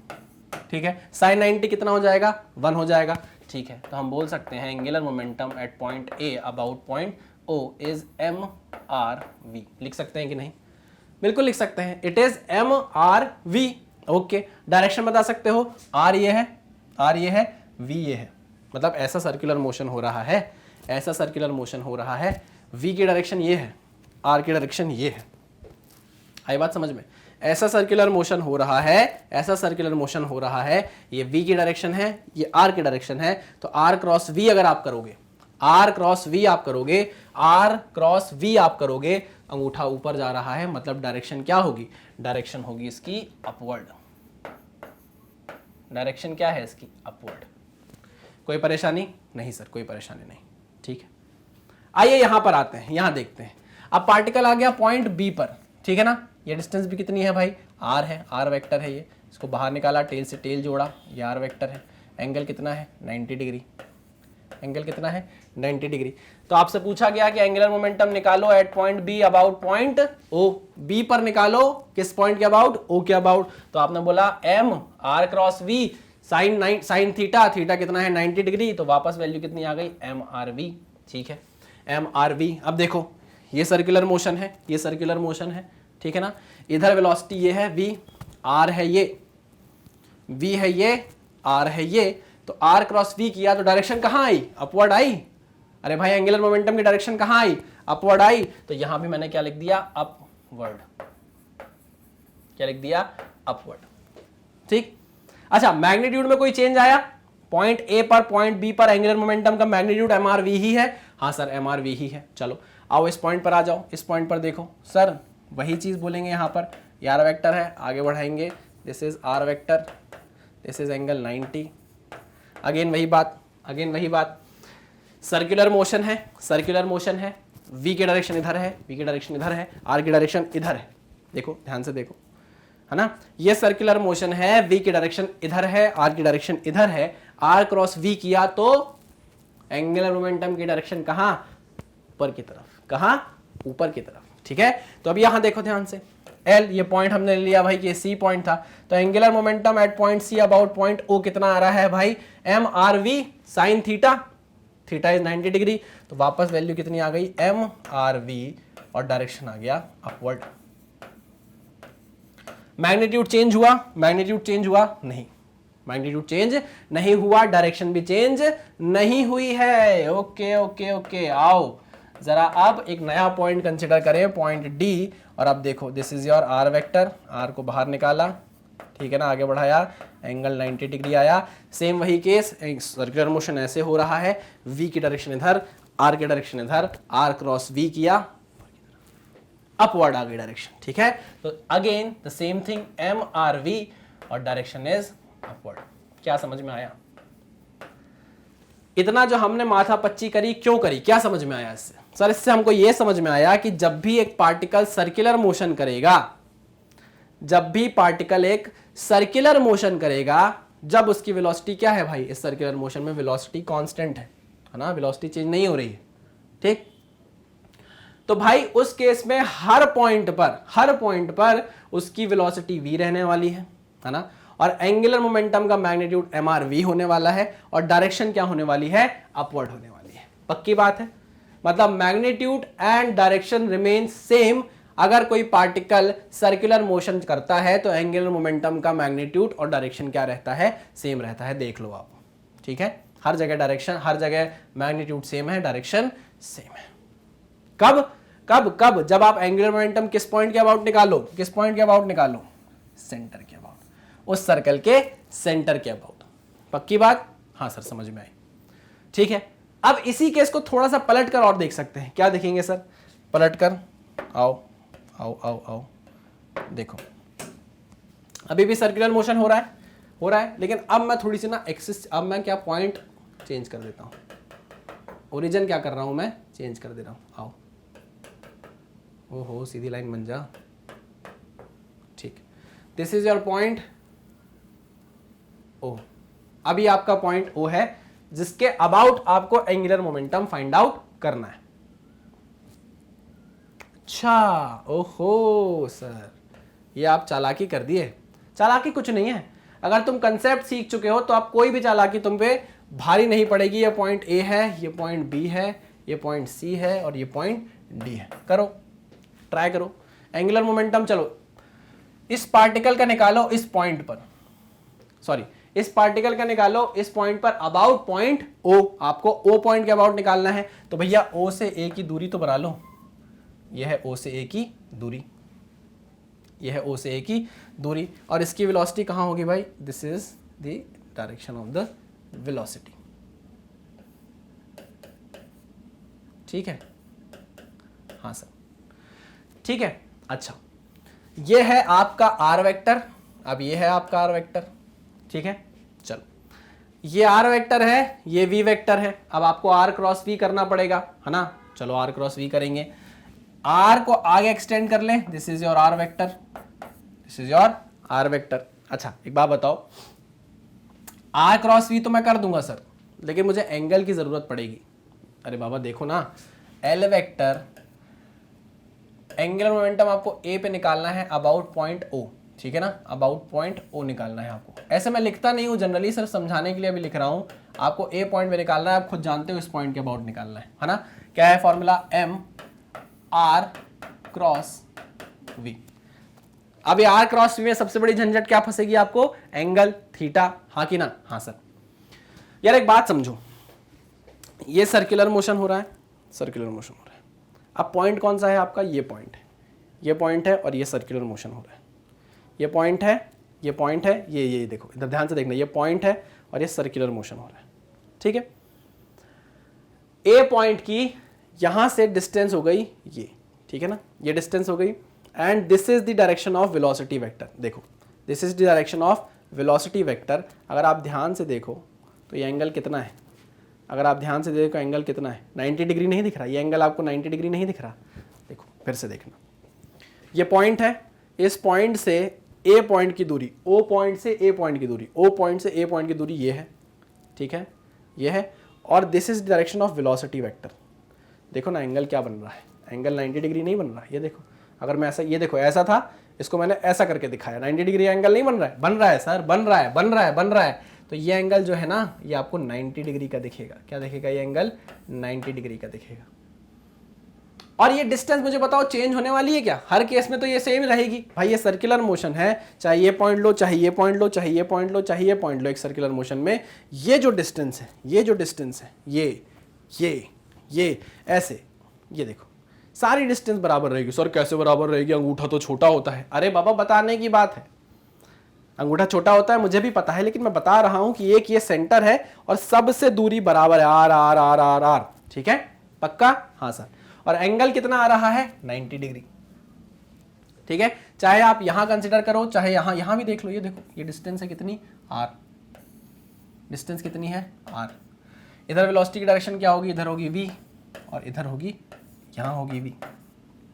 ठीक है। साइन 90 कितना हो जाएगा? 1 हो जाएगा, ठीक है। तो हम बोल सकते हैं angular momentum at point A about point O is m r v. लिख सकते हैं कि नहीं? बिल्कुल लिख सकते हैं, it is m r v. Okay, direction बता सकते हो, आर ये है, आर ये है, वी ये है, मतलब ऐसा सर्कुलर मोशन हो रहा है, ऐसा सर्कुलर मोशन हो रहा है। वी की डायरेक्शन ये है, आर की डायरेक्शन ये है। आई बात समझ में? ऐसा सर्कुलर मोशन हो रहा है, ऐसा सर्कुलर मोशन हो रहा है, ये वी की डायरेक्शन है, ये आर की डायरेक्शन है। तो आर क्रॉस वी अगर आप करोगे, आर क्रॉस वी आप करोगे, आर क्रॉस वी आप करोगे, अंगूठा ऊपर जा रहा है, मतलब डायरेक्शन क्या होगी? डायरेक्शन होगी इसकी अपवर्ड। डायरेक्शन क्या है इसकी? अपवर्ड। कोई परेशानी नहीं सर, कोई परेशानी नहीं, ठीक है। आइए यहां पर आते हैं, यहां देखते हैं। अब पार्टिकल आ गया पॉइंट बी पर, ठीक है ना। ये डिस्टेंस भी कितनी है भाई? आर है, आर वेक्टर है ये। इसको बाहर निकाला, टेल से टेल जोड़ा, ये आर वेक्टर है। एंगल कितना है? 90 डिग्री। एंगल कितना है? 90 डिग्री। तो आपसे पूछा गया कि एंगुलर मोमेंटम निकालो at point B about point O. B पर निकालो, किस पॉइंट के अबाउट? ओ के अबाउट। तो आपने बोला m r cross v sine theta, theta कितना है? 90 डिग्री। तो वापस वैल्यू कितनी आ गई? एम आर वी, ठीक है, एम आर वी। अब देखो, ये सर्कुलर मोशन है, ये सर्कुलर मोशन है, ठीक है ना। इधर वेलोसिटी ये है v, r है ये, v है ये, r है ये। तो r क्रॉस v किया तो डायरेक्शन कहां आई? अपवर्ड आई। अरे भाई एंगुलर मोमेंटम की डायरेक्शन कहां आई? अपवर्ड आई। तो यहां भी मैंने क्या लिख दिया? अपवर्ड। क्या लिख दिया? अपवर्ड, ठीक। अच्छा, मैग्नीट्यूड में कोई चेंज आया? पॉइंट ए पर पॉइंट बी पर एंगुलर मोमेंटम का मैग्नीट्यूड एम आर वी ही है। हाँ सर, एम आर वी ही है। चलो आओ इस पॉइंट पर आ जाओ। इस पॉइंट पर देखो सर, वही चीज बोलेंगे यहाँ पर, ये आर वेक्टर है, आगे बढ़ाएंगे, this is r vector, this is angle 90। Again वही बात, अगेन वही बात, सर्कुलर मोशन है, सर्कुलर मोशन है, v की डायरेक्शन इधर है, v की डायरेक्शन इधर है, r की डायरेक्शन इधर है। देखो ध्यान से देखो, है ना, ये सर्कुलर मोशन है, v की डायरेक्शन इधर है, r की डायरेक्शन इधर है, r क्रॉस v किया तो एंगुलर मोमेंटम की डायरेक्शन कहां, ऊपर की तरफ, कहां, ऊपर की तरफ। ठीक है, तो अब यहां देखो ध्यान से, L ये पॉइंट हमने लिया भाई कि C पॉइंट था, तो angular momentum at point C about point O कितना आ रहा है भाई, mRV sin theta, theta is 90 degree, तो वापस वैल्यू कितनी आ गई, mRV और डायरेक्शन आ गया अपवर्ड। मैग्नीट्यूड चेंज हुआ, मैग्नीट्यूड चेंज हुआ नहीं, मैग्नीट्यूड चेंज नहीं हुआ, डायरेक्शन भी चेंज नहीं हुई है। ओके ओके ओके, आओ जरा अब एक नया पॉइंट कंसिडर करें, पॉइंट डी, और अब देखो this is your are vector, r को बाहर निकाला, ठीक है ना, आगे बढ़ाया, एंगल 90 डिग्री आया, सेम वही केस, सर्कुलर मोशन ऐसे हो रहा है, v की डायरेक्शन इधर, r की डायरेक्शन इधर, r क्रॉस v किया, अपवर्ड आ गई डायरेक्शन। ठीक है, तो again the same thing, mRV और डायरेक्शन इज अपवर्ड। क्या समझ में आया? इतना जो हमने माथा पच्ची करी क्यों करी, क्या समझ में आया इससे? सर इससे हमको यह समझ में आया कि जब भी एक पार्टिकल सर्कुलर मोशन करेगा, जब भी पार्टिकल एक सर्कुलर मोशन करेगा, जब उसकी वेलोसिटी क्या है भाई, इस सर्कुलर मोशन में वेलोसिटी कांस्टेंट है ना, वेलोसिटी चेंज नहीं हो रही है। ठीक, तो भाई उस केस में हर पॉइंट पर उसकी वेलोसिटी v रहने वाली है ना, और एंगुलर मोमेंटम का मैग्नीट्यूड mRV होने वाला है, और डायरेक्शन क्या होने वाली है, अपवर्ड होने वाली है। पक्की बात है, मतलब magnitude and direction remain same. अगर कोई पार्टिकल सर्कुलर मोशन करता है तो एंगुलर मोमेंटम का मैग्नीट्यूड और डायरेक्शन क्या रहता है, सेम रहता है। देख लो आप, ठीक है, हर जगह डायरेक्शन, हर जगह मैग्नीट्यूड सेम है, डायरेक्शन सेम है। कब कब कब, जब आप एंगुलर मोमेंटम किस पॉइंट के अबाउट निकालो, किस पॉइंट के अबाउट निकालो, सेंटर के अबाउट, उस सर्कल के सेंटर के अबाउट। पक्की बात? हाँ सर समझ में आई। ठीक है, अब इसी केस को थोड़ा सा पलट कर और देख सकते हैं। क्या देखेंगे सर, पलट कर, आओ आओ आओ आओ, देखो अभी भी सर्कुलर मोशन हो रहा है, लेकिन अब मैं थोड़ी सी ना एक्सिस, अब मैं क्या पॉइंट चेंज कर देता हूं, ओरिजिन क्या कर रहा हूं मैं, चेंज कर दे रहा हूं। आओ, ओहो सीधी लाइन बन जा। ठीक, this is your point O, अभी आपका पॉइंट ओ है जिसके अबाउट आपको एंगुलर मोमेंटम फाइंड आउट करना है। अच्छा, ओहो सर, ये आप चालाकी कर दिए। चालाकी कुछ नहीं है, अगर तुम कंसेप्ट सीख चुके हो तो आप कोई भी चालाकी तुम पे भारी नहीं पड़ेगी। ये पॉइंट ए है, ये पॉइंट बी है, ये पॉइंट सी है और ये पॉइंट डी है। करो, ट्राई करो। एंगुलर मोमेंटम चलो इस पार्टिकल का निकालो इस पॉइंट पर, सॉरी इस पार्टिकल का निकालो इस पॉइंट पर अबाउट पॉइंट ओ, आपको ओ पॉइंट के अबाउट निकालना है। तो भैया ओ से ए की दूरी तो बना लो, यह है ओ से ए की दूरी, यह है ओ से ए की दूरी, और इसकी वेलोसिटी कहां होगी भाई, this is the direction of the velocity. ठीक है, हाँ सर, ठीक है। अच्छा, यह है आपका आर वेक्टर, अब यह है आपका आर वेक्टर। ठीक है, चलो ये आर वेक्टर है, ये वी वेक्टर है। अब आपको आर क्रॉस वी करना पड़ेगा, है ना। चलो आर क्रॉस वी करेंगे, आर को आगे एक्सटेंड कर लें, this is your are vector, this is your are vector. अच्छा एक बात बताओ, आर क्रॉस वी तो मैं कर दूंगा सर, लेकिन मुझे एंगल की जरूरत पड़ेगी। अरे बाबा देखो ना, एल वेक्टर एंगुलर मोमेंटम आपको ए पे निकालना है अबाउट पॉइंट ओ, ठीक है ना, अबाउट पॉइंट ओ निकालना है आपको। ऐसे मैं लिखता नहीं हूं जनरली, सिर्फ समझाने के लिए भी लिख रहा हूं। आपको ए पॉइंट पे निकालना है, आप खुद जानते हो इस पॉइंट के अबाउट निकालना है ना। क्या है formula, m r cross v. अब ये आर क्रॉस वी में सबसे बड़ी झंझट क्या फंसेगी आपको, एंगल थीटा, हाँ कि ना। हाँ सर। यार एक बात समझो, ये सर्कुलर मोशन हो रहा है, सर्कुलर मोशन हो रहा है। अब पॉइंट कौन सा है आपका, ये पॉइंट है, ये पॉइंट है, और ये सर्कुलर मोशन हो रहा है। ये पॉइंट है, ये पॉइंट है, ये देखो इधर ध्यान से देखना, ये पॉइंट है और ये सर्कुलर मोशन हो रहा है। ठीक है, ए पॉइंट की यहां से डिस्टेंस हो गई ये, ठीक है ना, ये डिस्टेंस हो गई, and this is the direction of velocity vector. देखो this is the direction of velocity vector. अगर आप ध्यान से देखो तो ये एंगल कितना है, अगर आप ध्यान से देखो एंगल कितना है, 90 डिग्री नहीं दिख रहा, ये एंगल आपको 90 डिग्री नहीं दिख रहा। देखो फिर से देखना, ये पॉइंट है, इस पॉइंट से ए पॉइंट की दूरी, ओ पॉइंट से ए पॉइंट की दूरी, ओ पॉइंट से ए पॉइंट की दूरी ये है, ठीक है, ये है, और this is direction of velocity vector. देखो ना एंगल क्या बन रहा है, एंगल 90 डिग्री नहीं बन रहा, ये देखो, अगर मैं ऐसा, ये देखो ऐसा था, इसको मैंने ऐसा करके दिखाया, 90 डिग्री एंगल नहीं बन रहा है, बन रहा है सर, बन रहा है, बन रहा है, बन रहा है। तो ये एंगल जो है ना, ये आपको 90 डिग्री का दिखेगा। क्या दिखेगा? ये एंगल 90 डिग्री का दिखेगा। और ये डिस्टेंस मुझे बताओ चेंज होने वाली है क्या? हर केस में तो ये सेम रहेगी भाई, ये सर्कुलर मोशन है, चाहे ये पॉइंट लो, चाहे ये पॉइंट लो, चाहे ये पॉइंट लो, चाहे ये पॉइंट लो, एक सर्कुलर मोशन में ये जो डिस्टेंस है, ये जो डिस्टेंस है, ये ऐसे, ये देखो सारी डिस्टेंस बराबर रहेगी। सर कैसे बराबर रहेगी, अंगूठा तो छोटा होता है। अरे बाबा बताने की बात है, अंगूठा छोटा होता है मुझे भी पता है, लेकिन मैं बता रहा हूं कि एक ये सेंटर है और सबसे दूरी बराबर है, r r r r r, ठीक है, पक्का? हाँ सर। और एंगल कितना आ रहा है? 90 डिग्री, ठीक है। चाहे आप यहां कंसिडर करो, चाहे यहां भी देख लो, ये देखो ये डिस्टेंस है कितनी, आर, डिस्टेंस कितनी है, आर। इधर वेलोसिटी की डायरेक्शन क्या होगी? इधर होगी v और इधर होगी, यहां होगी v,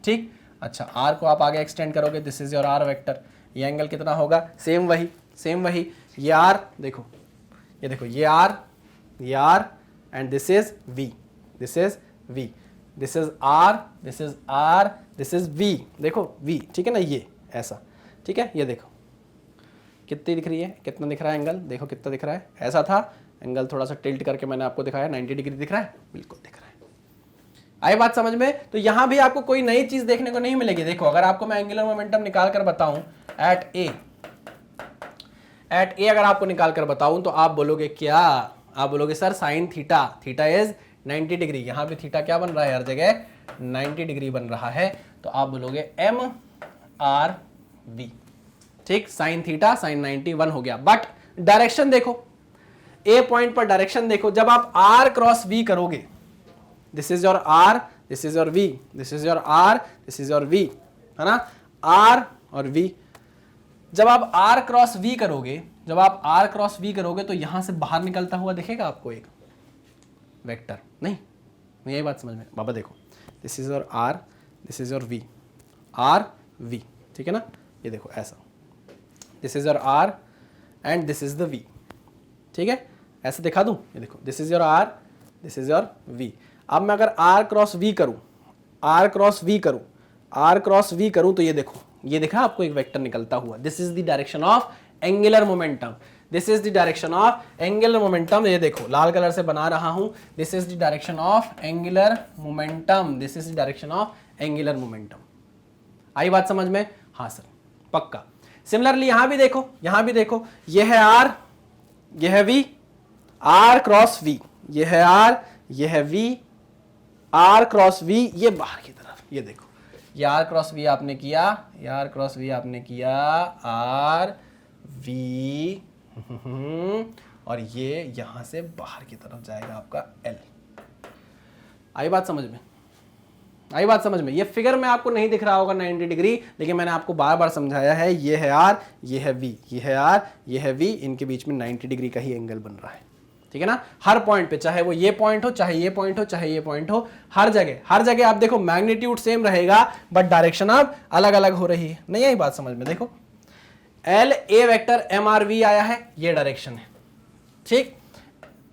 ठीक। अच्छा, r को आप आगे एक्सटेंड करोगे, this is your r vector. ये एंगल कितना होगा? सेम वही, सेम वही, ये r, देखो ये देखो, ये r and this is v, this is v, this is r, this is r, this is v, देखो v, ठीक है ना, ये ऐसा, ठीक है। ये देखो कितनी दिख रही है, कितना दिख रहा है एंगल, देखो कितना दिख रहा है, ऐसा था एंगल, थोड़ा सा टिल्ट करके मैंने आपको दिखाया, 90 डिग्री दिख रहा है, बिल्कुल दिख रहा है। आई बात समझ में? तो यहां भी आपको कोई नई चीज देखने को नहीं मिलेगी। देखो अगर आपको मैं एंगुलर मोमेंटम निकाल कर बताऊं एट ए अगर आपको निकाल कर बताऊं तो आप बोलोगे क्या? आप बोलोगे sir sign theta, theta is 90 degree. यहां पे थीटा क्या बन रहा है? हर जगह 90 डिग्री बन रहा है। तो आप बोलोगे एम आर वी, ठीक, साइन थीटा साइन 91 हो गया। बट डायरेक्शन देखो, ए पॉइंट पर डायरेक्शन देखो, जब आप आर क्रॉस वी करोगे, this is your r, this is your v, this is your r, this is your v, है ना, आर और वी। जब आप आर क्रॉस वी करोगे, जब आप आर क्रॉस वी करोगे तो यहां से बाहर निकलता हुआ दिखेगा आपको एक वेक्टर, नहीं? यही बात समझ में बाबा। देखो this is your r, this is your v, r v, ठीक है ना, ये देखो ऐसा, this is your r and this is the v, ठीक है, ऐसे दिखा दूं, ये देखो this is your r, this is your v. अब मैं अगर आर क्रॉस वी करूं, आर क्रॉस वी करूं, आर क्रॉस वी करूं तो ये देखो, ये देखा आपको एक वेक्टर निकलता हुआ, this is the direction of angular momentum, this is the direction of angular momentum. ये देखो लाल कलर से बना रहा हूं, this is the direction of angular momentum, this is the direction of angular momentum. आई बात समझ में? हाँ सर, पक्का। सिमिलरली यहां भी देखो, यहां भी देखो, ये है आर, ये है वी, आर क्रॉस वी, ये है आर, ये है वी, आर क्रॉस वी, ये बाहर की तरफ, ये देखो, ये आर क्रॉस वी आपने किया, ये आर क्रॉस वी आपने किया, आर वी, और ये यहां से बाहर की तरफ जाएगा आपका एल। आई बात समझ में? आई बात समझ में? ये फिगर में आपको नहीं दिख रहा होगा 90 डिग्री, लेकिन मैंने आपको बार बार समझाया है, ये है आर, ये है वी, ये है आर, ये है वी, इनके बीच में 90 डिग्री का ही एंगल बन रहा है, ठीक है ना। हर पॉइंट पे, चाहे वो ये पॉइंट हो, चाहे ये पॉइंट हो, चाहे ये पॉइंट हो, हर जगह आप देखो मैग्नीट्यूड सेम रहेगा, बट डायरेक्शन अब अलग अलग हो रही है। नहीं आई बात समझ में? देखो L A vector m r v आया है, ये डायरेक्शन है, ठीक।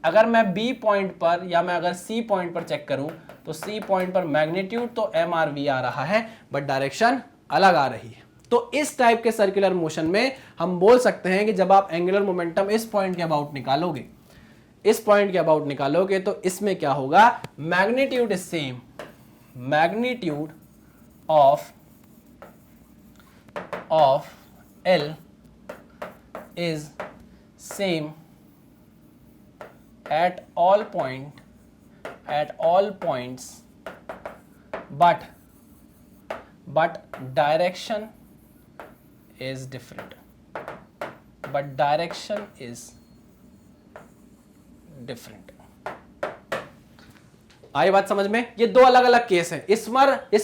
अगर मैं बी पॉइंट पर या मैं अगर सी पॉइंट पर चेक करूं तो सी पॉइंट पर मैग्नीट्यूड तो एम आर वी आ रहा है, बट डायरेक्शन अलग आ रही है। तो इस टाइप के सर्कुलर मोशन में हम बोल सकते हैं कि जब आप एंगुलर मोमेंटम इस पॉइंट के अबाउट निकालोगे, इस पॉइंट के अबाउट निकालोगे, तो इसमें क्या होगा? Magnitude is same, magnitude of L is same at all points, but direction is different, but direction is different। आई बात समझ में? ये दो अलग अलग केस है। इस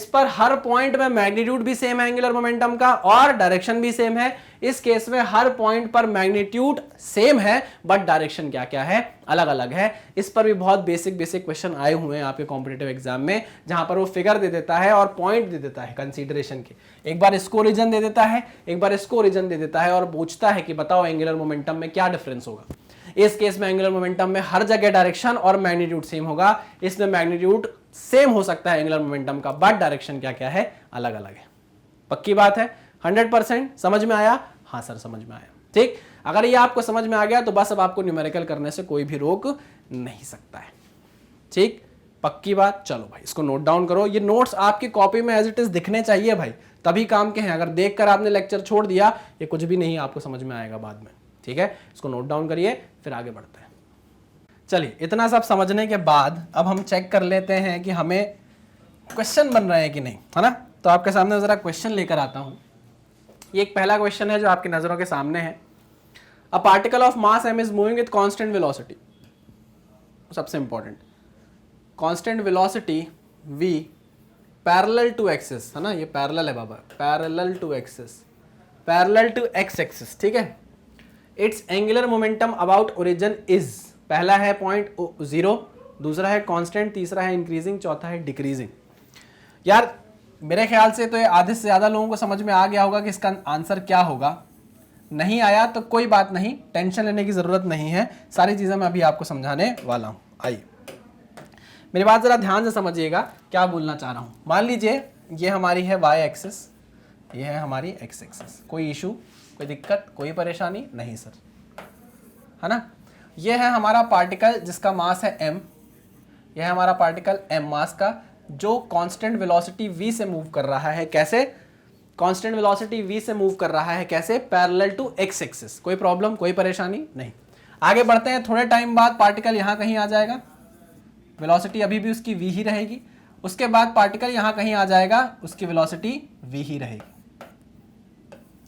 पर हर पॉइंट में मैग्नीट्यूड भी सेम है एंगुलर मोमेंटम का और डायरेक्शन भी सेम है। इस केस में हर पॉइंट पर मैग्नीट्यूड सेम है बट डायरेक्शन क्या क्या है, अलग अलग है। इस पर भी बहुत बेसिक क्वेश्चन आए हुए हैं आपके कॉम्पिटिटिव एग्जाम में, जहां पर वो फिगर दे देता है और पॉइंट दे देता है कंसीडरेशन के। एक बार इसको रीजन दे देता है, एक बार इसको रीजन दे देता है और पूछता है कि बताओ एंगुलर मोमेंटम में क्या डिफरेंस होगा। इस केस में एंगुलर मोमेंटम में हर जगह डायरेक्शन और मैग्नीट्यूड सेम होगा। इसमें मैग्नीट्यूड सेम हो सकता है एंगुलर मोमेंटम का बट डायरेक्शन क्या क्या है, अलग अलग है। पक्की बात है? 100% समझ में आया? हाँ सर समझ में आया। ठीक, अगर ये आपको समझ में आ गया तो बस अब आपको न्यूमेरिकल करने से कोई भी रोक नहीं सकता है। ठीक, पक्की बात। चलो भाई इसको नोट डाउन करो। ये नोट्स आपकी कॉपी में एज इट इज दिखने चाहिए भाई, तभी काम के हैं। अगर देखकर आपने लेक्चर छोड़ दिया ये कुछ भी नहीं आपको समझ में आएगा बाद में। ठीक है, इसको नोट डाउन करिए फिर आगे बढ़ते हैं। चलिए इतना सब समझने के बाद अब हम चेक कर लेते हैं कि हमें क्वेश्चन बन रहे हैं कि नहीं, है ना। तो आपके सामने जरा क्वेश्चन लेकर आता हूं। ये एक पहला क्वेश्चन है जो आपकी नजरों के सामने है। A particle of mass m is moving with constant velocity. सबसे important, constant velocity v parallel to axis, है ना, ये पैरेलल है बाबा, parallel to axis, parallel to x axis. ठीक है, it's angular momentum about origin is, पहला है 0.0, दूसरा है कांस्टेंट, तीसरा है इंक्रीजिंग, चौथा है डिक्रीजिंग। यार मेरे ख्याल से तो ये आधे से ज्यादा लोगों को समझ में आ गया होगा कि इसका आंसर क्या होगा। नहीं आया तो कोई बात नहीं, टेंशन लेने की जरूरत नहीं है, सारी चीजें मैं अभी आपको समझाने वाला हूं। आइए मेरी बात जरा ध्यान से समझिएगा, क्या बोलना चाह रहा हूं। मान लीजिए ये हमारी है y एक्सिस, ये है हमारी x एक्सिस। कोई इशू, कोई दिक्कत, कोई परेशानी नहीं सर, है ना। ये है हमारा पार्टिकल जिसका मास है m, यह है हमारा पार्टिकल m मास का, जो कांस्टेंट वेलोसिटी v से मूव कर रहा है। कैसे? कांस्टेंट वेलोसिटी v से मूव कर रहा है, कैसे? Parallel to x axis. कोई प्रॉब्लम, कोई परेशानी नहीं। आगे बढ़ते हैं, थोड़े टाइम बाद पार्टिकल यहां कहीं आ जाएगा, वेलोसिटी अभी भी उसकी v ही रहेगी। उसके बाद पार्टिकल यहां कहीं आ जाएगा, उसकी वेलोसिटी v ही रहेगी।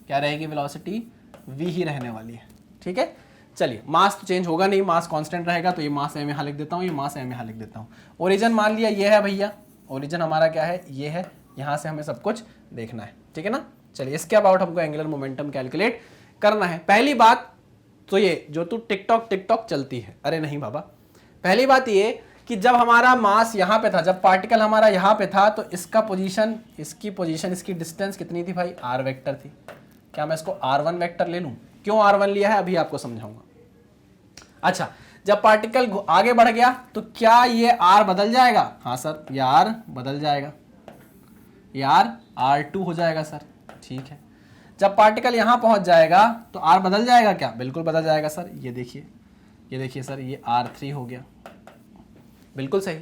क्या रहेगी? वेलोसिटी v ही रहने वाली है। ठीक है, चलिए मास तो चेंज होगा नहीं, मास कांस्टेंट रहेगा, तो ये मास m यहां लिख देता हूं, ये मास m यहां लिख देता हूं। ओरिजिन मान लिया ये है भैया, ओरिजिन हमारा क्या है? ये है, यहां से हमें सब कुछ देखना है। ठीक है ना। चलिए इसके अबाउट हमको एंगुलर मोमेंटम कैलकुलेट करना है। पहली बात तो ये, जो तू टिकटॉक चलती है, अरे नहीं बाबा, पहली बात ये कि जब हमारा मास यहां पे था, जब पार्टिकल हमारा यहां पे था, तो इसका पोजीशन, इसकी डिस्टेंस कितनी थी भाई? r वेक्टर थी। क्या मैं इसको r1 वेक्टर ले लूं? क्यों r1 लिया है अभी आपको समझाऊंगा। अच्छा, जब पार्टिकल आगे बढ़ गया तो क्या ये r बदल जाएगा? हाँ सर, ये r बदल जाएगा, ये r2 हो जाएगा सर। ठीक है, जब पार्टिकल यहां पहुंच जाएगा तो r बदल जाएगा क्या? बिल्कुल बदल जाएगा सर। ये देखिए सर, ये r3 हो गया। बिल्कुल सही।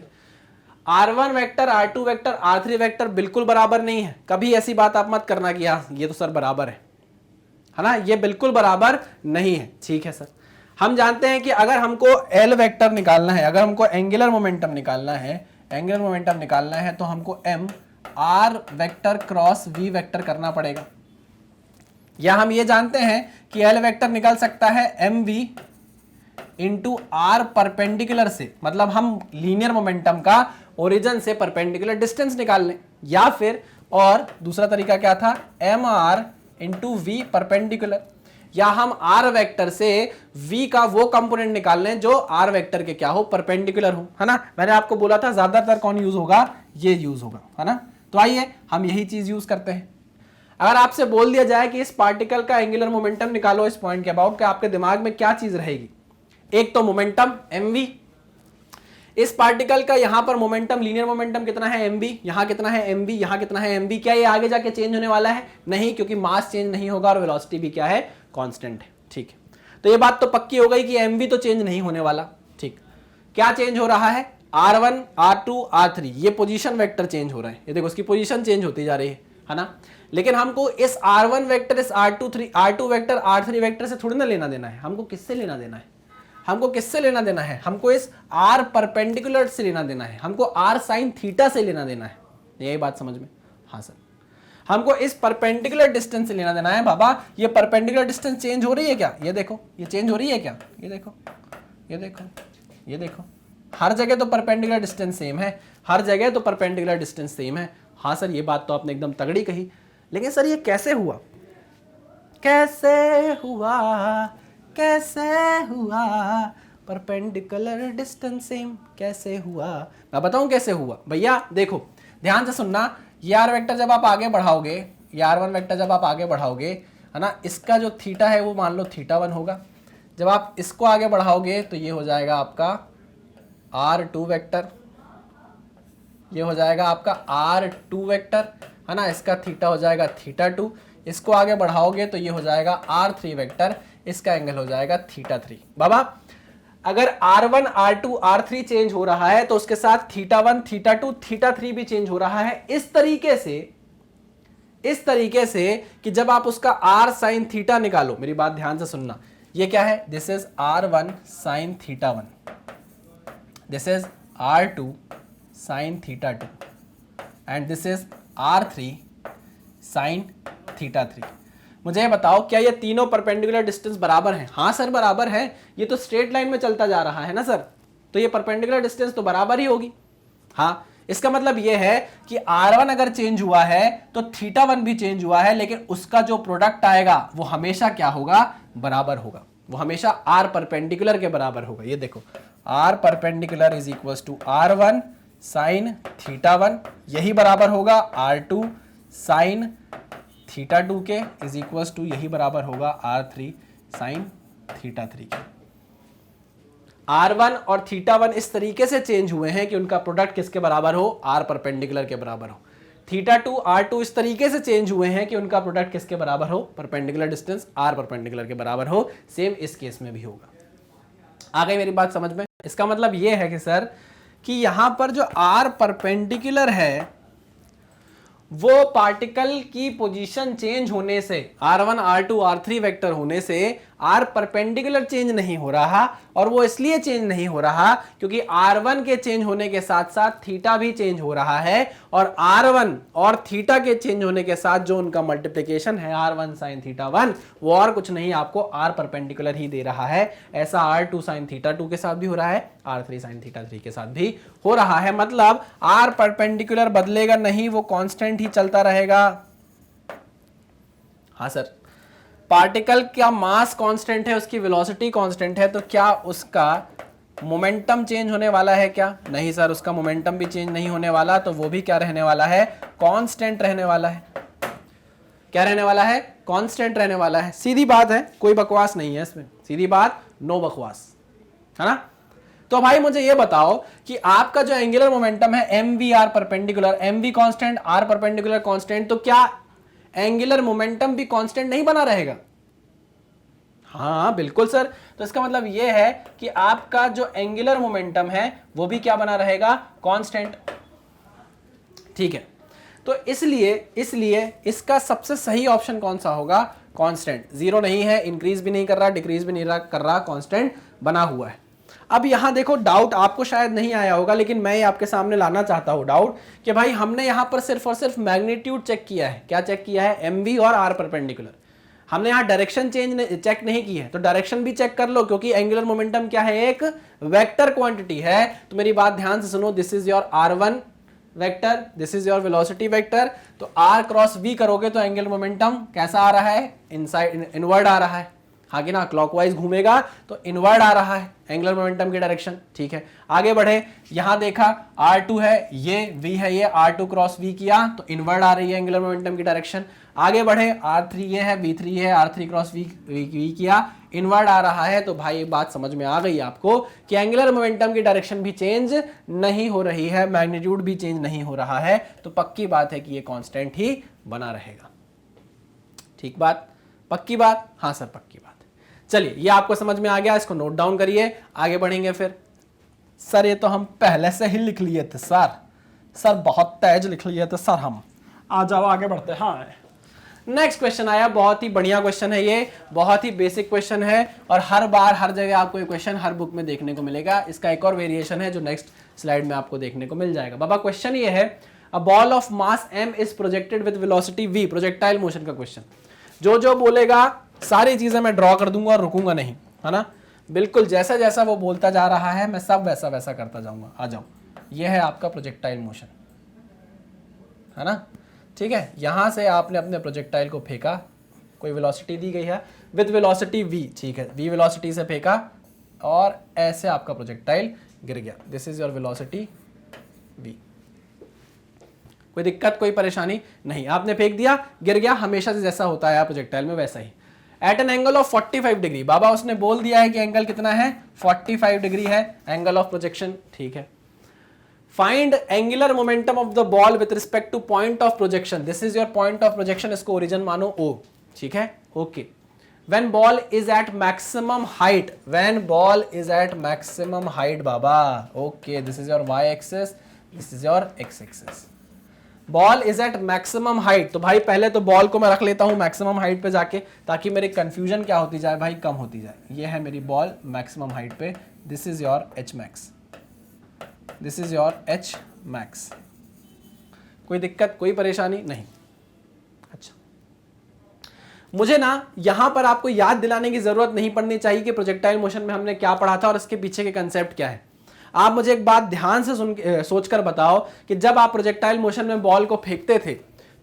r1 vector, r2 vector, r3 vector बिल्कुल बराबर नहीं है। कभी ऐसी बात आप मत करना कि हाँ ये तो सर बराबर है ना, ये बिल्कुल बराबर नहीं है। ठीक है सर, हम जानते हैं कि अगर हमको L वेक्टर निकालना है, अगर हमको एंगुलर मोमेंटम निकालना है, तो हमको m r vector cross v vector करना पड़ेगा। या हम ये जानते हैं कि L वेक्टर निकल सकता है mv इंटू r परपेंडिकुलर से, मतलब हम लीनियर मोमेंटम का ओरिजिन से परपेंडिकुलर डिस्टेंस निकाल लें। या फिर और दूसरा तरीका क्या था? mr इंटू v परपेंडिकुलर, या हम r वेक्टर से v का वो कंपोनेंट निकाल लें जो r वेक्टर के क्या हो? परपेंडिकुलर हो, है ना। मैंने आपको बोला था ज्यादातर कौन यूज होगा? ये यूज होगा, है ना। तो आइए हम यही चीज यूज करते हैं। अगर आपसे बोल दिया जाए कि इस पार्टिकल का एंगुलर मोमेंटम निकालो इस पॉइंट के अबाउट, क्या आपके दिमाग में क्या चीज रहेगी? एक तो मोमेंटम mv, इस पार्टिकल का यहां पर मोमेंटम, लीनियर मोमेंटम कितना है? mv, यहां कितना है? mv, यहां कितना है? mv। क्या ये आगे जाके चेंज होने वाला है? नहीं, क्योंकि मास चेंज नहीं होगा और वेलोसिटी भी क्या है? कांस्टेंट है। ठीक है, तो ये बात तो पक्की हो गई कि mv तो चेंज नहीं होने वाला। ठीक, क्या चेंज हो रहा है? r1, r2, r3, ये पोजीशन वेक्टर चेंज हो रहे हैं। ये देखो इसकी पोजीशन चेंज होती जा रही है ना। लेकिन हमको इस r1 वेक्टर, इस r2 वेक्टर, r3 वेक्टर से थोड़ी ना लेना देना है। हमको किससे लेना देना है? हमको इस r परपेंडिकुलर से लेना देना है, हमको r साइन थीटा से लेना देना है। यही बात समझ में? हाँ सर, हमको इस परपेंडिकुलर डिस्टेंस से लेना देना है। बाबा ये परपेंडिकुलर डिस्टेंस चेंज हो रही है क्या? ये देखो, ये चेंज हो रही है क्या? ये देखो, हर जगह तो परपेंडिकुलर डिस्टेंस सेम है, हर जगह तो परपेंडिकुलर डिस्टेंस सेम है। हाँ सर, ये बात तो आपने एकदम तगड़ी कही, लेकिन सर ये कैसे हुआ, कैसे हुआ, कैसे हुआ परपेंडिकुलर डिस्टेंस सेम, कैसे हुआ? मैं बताऊं कैसे हुआ भैया, देखो ध्यान से सुनना। ये आर वेक्टर जब आप आगे बढ़ाओगे, ये R1 वेक्टर जब आप आगे बढ़ाओगे, है ना, इसका जो थीटा है वो मान लो θ1 होगा। जब आप इसको आगे बढ़ाओगे तो ये हो जाएगा आपका R2 वेक्टर, ये हो जाएगा आपका R2 वेक्टर, है ना, इसका थीटा हो जाएगा θ2। इसको आगे बढ़ाओगे तो ये हो जाएगा R3 वेक्टर, इसका एंगल हो जाएगा θ3। बाबा अगर R1 R2 R3 चेंज हो रहा है तो उसके साथ θ1 θ2 θ3 भी चेंज हो रहा है, इस तरीके से कि जब आप उसका R sin थीटा निकालो, मेरी बात ध्यान से सुनना, ये क्या है, this is R1 sin θ1, this is R2 sin θ2 and this is R3 sin θ3। मुझे ये बताओ क्या ये तीनों परपेंडिकुलर डिस्टेंस बराबर हैं? हाँ सर बराबर है, ये तो स्ट्रेट लाइन में चलता जा रहा है ना सर, तो ये परपेंडिकुलर डिस्टेंस तो बराबर ही होगी। हाँ, इसका मतलब ये है कि R1 अगर चेंज हुआ है तो θ1 भी चेंज हुआ है, लेकिन उसका जो प्रोडक्ट आएगा वो हमेशा क्या होगा, बराबर होगा, वो हमेशा R परपेंडिकुलर के बराबर होगा। ये देखो R perpendicular is equal to R1 sin θ1, यही बराबर होगा R2 sin θ2 के, इज इक्वल टू यही बराबर होगा R3 sin θ3 के। R1 और θ1 इस तरीके से चेंज हुए हैं कि उनका प्रोडक्ट किसके बराबर हो, R परपेंडिकुलर के बराबर हो। θ2 R2 इस तरीके से चेंज हुए हैं कि उनका प्रोडक्ट किसके बराबर हो, परपेंडिकुलर डिस्टेंस R परपेंडिकुलर के बराबर हो। सेम इस केस में भी होगा। आ गई मेरी बात समझ में? इसका मतलब यह है कि सर कि यहां पर जो R परपेंडिकुलर है वो पार्टिकल की पोजीशन चेंज होने से, R1 R2 R3 वेक्टर होने से R परपेंडिकुलर चेंज नहीं हो रहा, और वो इसलिए चेंज नहीं हो रहा क्योंकि R1 के चेंज होने के साथ साथ थीटा भी चेंज हो रहा है, और R1 और थीटा के चेंज होने के साथ जो उनका मल्टीप्लिकेशन है R1 sin θ1, वो और कुछ नहीं आपको R परपेंडिकुलर ही दे रहा है। ऐसा R2 sin θ2 के साथ भी हो रहा है, R3 sin θ3 के साथ भी हो रहा है। मतलब R परपेंडिकुलर बदलेगा नहीं, वो कांस्टेंट ही चलता रहेगा। हाँ सर, पार्टिकल का मास कांस्टेंट है, उसकी वेलोसिटी कांस्टेंट है, तो क्या उसका मोमेंटम चेंज होने वाला है क्या? नहीं सर, उसका मोमेंटम भी चेंज नहीं होने वाला, तो वो भी क्या रहने वाला है, कांस्टेंट रहने वाला है। क्या रहने वाला है, कांस्टेंट रहने वाला है। सीधी बात है, कोई बकवास नहीं है इसमें, सीधी बात, नो बकवास, है ना। तो भाई मुझे ये बताओ कि आपका जो एंगुलर मोमेंटम है mv r perpendicular, mv constant r perpendicular constant, तो क्या एंगुलर मोमेंटम भी कांस्टेंट नहीं बना रहेगा? हाँ बिल्कुल सर। तो इसका मतलब यह है कि आपका जो एंगुलर मोमेंटम है वो भी क्या बना रहेगा, कांस्टेंट। ठीक है, तो इसलिए इसका सबसे सही ऑप्शन कौन सा होगा, कांस्टेंट। जीरो नहीं है, इंक्रीज भी नहीं कर रहा, डिक्रीज भी नहीं कर रहा, कांस्टेंट बना हुआ है। अब यहां देखो, डाउट आपको शायद नहीं आया होगा, लेकिन मैं आपके सामने लाना चाहता हूं डाउट कि भाई हमने यहां पर सिर्फ और सिर्फ मैग्नीट्यूड चेक किया है। क्या चेक किया है, mv और r परपेंडिकुलर। हमने यहां डायरेक्शन चेंज चेक नहीं की है, तो डायरेक्शन भी चेक कर लो, क्योंकि एंगुलर मोमेंटम क्या है, एक वेक्टर क्वांटिटी है। तो मेरी बात ध्यान से सुनो, this is your r1 vector, this is your velocity vector. तो r क्रॉस v करोगे तो एंगुलर मोमेंटम कैसा आ रहा है, इनसाइड इनवर्ड आ रहा है। हाँ कि ना, क्लॉकवाइज घूमेगा तो इनवर्ड आ रहा है एंगुलर मोमेंटम की डायरेक्शन। ठीक है, आगे बढ़े, यहां देखा R2 है, ये V है, ये R2 क्रॉस V किया तो इनवर्ड आ रही है एंगुलर मोमेंटम की डायरेक्शन। आगे बढ़े, R3 ये है, V3 है, R3 क्रॉस V किया, इनवर्ड आ रहा है। तो भाई एक बात समझ में आ गई आपको कि एंगुलर मोमेंटम की डायरेक्शन भी चेंज नहीं हो रही है, मैग्नीट्यूड भी चेंज नहीं हो रहा है, तो पक्की बात है कि ये कांस्टेंट ही बना रहेगा। ठीक बात, पक्की बात? हाँ सर पक्की बात। चलिए, ये आपको समझ में आ गया, इसको नोट डाउन करिए, आगे बढ़ेंगे फिर। सर ये तो हम पहले से ही लिख लिए थे सर बहुत तेज लिख लिए थे सर हम। आ जाओ आगे बढ़ते हैं। हाँ, नेक्स्ट क्वेश्चन आया, बहुत ही बढ़िया क्वेश्चन है ये, बहुत ही बेसिक क्वेश्चन है, और हर बार हर जगह आपको ये क्वेश्चन हर बुक में देखने को मिलेगा। इसका एक और वेरिएशन है जो नेक्स्ट स्लाइड में आपको देखने को मिल जाएगा। बाबा क्वेश्चन ये है, a ball of mass m is projected with velocity v, projectile motion का क्वेश्चन। जो बोलेगा सारी चीजें मैं ड्रॉ कर दूंगा और रुकूंगा नहीं, है ना। बिल्कुल जैसा जैसा वो बोलता जा रहा है मैं सब वैसा वैसा करता जाऊंगा। आ जाओ, ये है आपका प्रोजेक्टाइल मोशन, है ना। ठीक है, यहां से आपने अपने प्रोजेक्टाइल को फेंका, कोई वेलोसिटी दी गई है विद वेलोसिटी v, ठीक है, v वेलोसिटी से फेंका और ऐसे आपका प्रोजेक्टाइल गिर गया। This is your velocity v। कोई दिक्कत, कोई परेशानी नहीं, आपने फेंक दिया, गिर गया, हमेशा से जैसा होता है प्रोजेक्टाइल में वैसा ही। At an angle of 45 degree, बाबा उसने बोल दिया है कि एंगल कितना है, 45 डिग्री है एंगल ऑफ प्रोजेक्शन, ठीक है। Find angular momentum of the ball with respect to point of projection, this is your point of projection, इसको ओरिजिन मानो O, ठीक है, okay. When ball is at maximum height, when ball is at maximum height बाबा, okay, this is your y axis, this is your x axis. Ball is at maximum height, तो भाई पहले तो ball को मैं रख लेता हूं मैक्सिमम हाइट पे जाके, ताकि मेरी कंफ्यूजन क्या होती जाए भाई, कम होती जाए। ये है मेरी बॉल मैक्सिमम हाइट पे, this is your h max, this is your h max. कोई दिक्कत, कोई परेशानी नहीं। अच्छा, मुझे ना यहां पर आपको याद दिलाने की जरूरत नहीं पड़नी चाहिए कि प्रोजेक्टाइल मोशन में हमने क्या पढ़ा था और इसके पीछे के कंसेप्ट क्या है। आप मुझे एक बात ध्यान से सोचकर बताओ कि जब आप प्रोजेक्टाइल मोशन में बॉल को फेंकते थे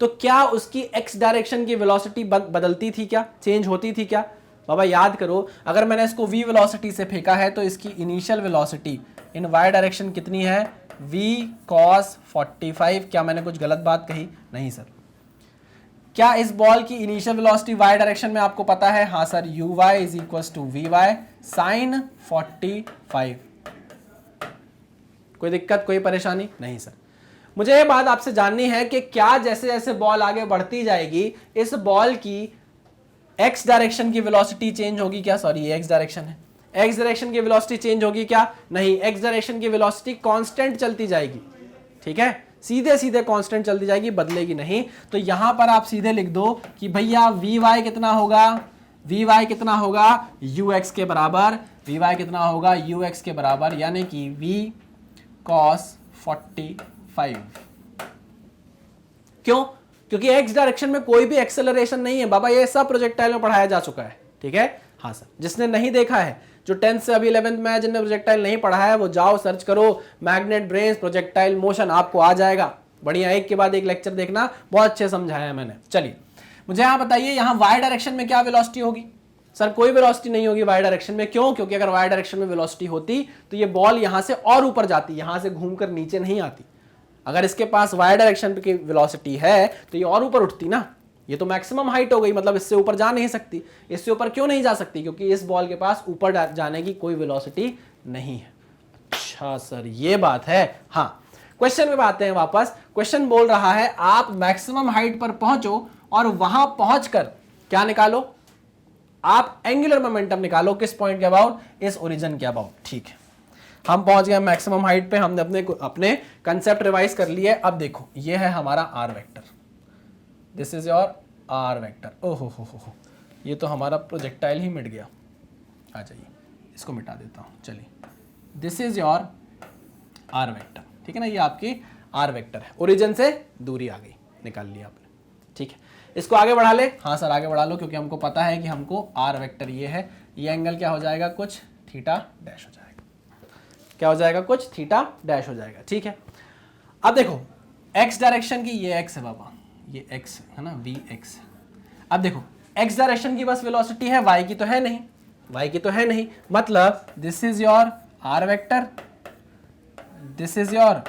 तो क्या उसकी एक्स डायरेक्शन की वेलोसिटी बदलती थी क्या, चेंज होती थी क्या? बाबा याद करो, अगर मैंने इसको v वेलोसिटी से फेंका है तो इसकी इनिशियल वेलोसिटी इन y डायरेक्शन कितनी है, v cos 45। क्या मैंने कुछ गलत बात कही? नहीं सर। क्या इस बॉल की इनिशियल वेलोसिटी y डायरेक्शन में आपको पता है? हाँ sir, uy is equal to vy sin 45। कोई दिक्कत, कोई परेशानी नहीं सर। मुझे ये बात आपसे जाननी है कि क्या जैसे जैसे बॉल आगे बढ़ती जाएगी इस बॉल की x डायरेक्शन की वेलोसिटी चेंज होगी क्या? सॉरी, ये x डायरेक्शन है, x डायरेक्शन की वेलोसिटी चेंज होगी क्या? नहीं, x डायरेक्शन की वेलोसिटी कांस्टेंट चलती जाएगी, ठीक है, सीधे सीधे कांस्टेंट चलती जाएगी, बदलेगी नहीं। तो यहां पर आप सीधे लिख दो कि भैया vy कितना होगा, vy कितना होगा ux के बराबर, vy कितना होगा ux के बराबर, यानी कि v cos 45। क्यों? क्योंकि x डायरेक्शन में कोई भी एक्सेलरेशन नहीं है बाबा, ये सब प्रोजेक्टाइल में पढ़ाया जा चुका है, ठीक है। हाँ सर, जिसने नहीं देखा है, जो 10th से अभी 11th में जिन्होंने प्रोजेक्टाइल नहीं पढ़ा है, वो जाओ सर्च करो मैग्नेट ब्रेन्स प्रोजेक्टाइल मोशन, आपको आ जाएगा। बढ़िया, एक के बाद एक लेक्चर देखना, बहुत अच्छे समझाया है मैंने। चलिए मुझे यहाँ बताइए, यहाँ y डायरेक्शन में क्या वेलोसिटी होगी? सर कोई वेलोसिटी नहीं होगी y डायरेक्शन में। क्यों? क्योंकि अगर y डायरेक्शन में वेलोसिटी होती तो ये बॉल यहां से और ऊपर जाती, यहां से घूमकर नीचे नहीं आती। अगर इसके पास y डायरेक्शन की वेलोसिटी है तो ये और ऊपर उठती ना, ये तो मैक्सिमम हाइट हो गई, मतलब इससे ऊपर जा नहीं सकती। इससे ऊपर क्यों नहीं जा सकती? क्योंकि इस बॉल के पास ऊपर जाने की कोई वेलोसिटी नहीं है। अच्छा सर, ये बात है। हाँ, क्वेश्चन में आते हैं वापस। क्वेश्चन बोल रहा है आप मैक्सिमम हाइट पर पहुंचो और वहां पहुंचकर क्या निकालो, आप एंगुलर मोमेंटम निकालो। किस पॉइंट के अबाउट? इस ओरिजिन के अबाउट, ठीक है। हम पहुंच गए मैक्सिमम हाइट पे, हमने अपने कंसेप्ट रिवाइज कर लिए। अब देखो, ये है हमारा R vector, this is your are vector. ओहो हो, ये तो हमारा प्रोजेक्टाइल ही मिट गया। आ जाइए, इसको मिटा देता हूं। चलिए, this is your are vector, ठीक है ना, ये आपकी आर वेक्टर है। ओरिजिन से दूरी आ गई, निकाल लिया आपने, ठीक है। इसको आगे बढ़ा ले। हाँ सर, आगे बढ़ा लो, क्योंकि हमको पता है कि हमको आर वेक्टर ये है, ये एंगल क्या हो जाएगा, कुछ थीटा डैश हो जाएगा। क्या हो जाएगा? कुछ थीटा डैश हो जाएगा, ठीक है। अब देखो, x डायरेक्शन की ये x है बाबा, ये x है ना, vx। अब देखो, x डायरेक्शन की बस वेलोसिटी है, y की तो है नहीं, y की तो है नहीं, मतलब this is your r vector, this is your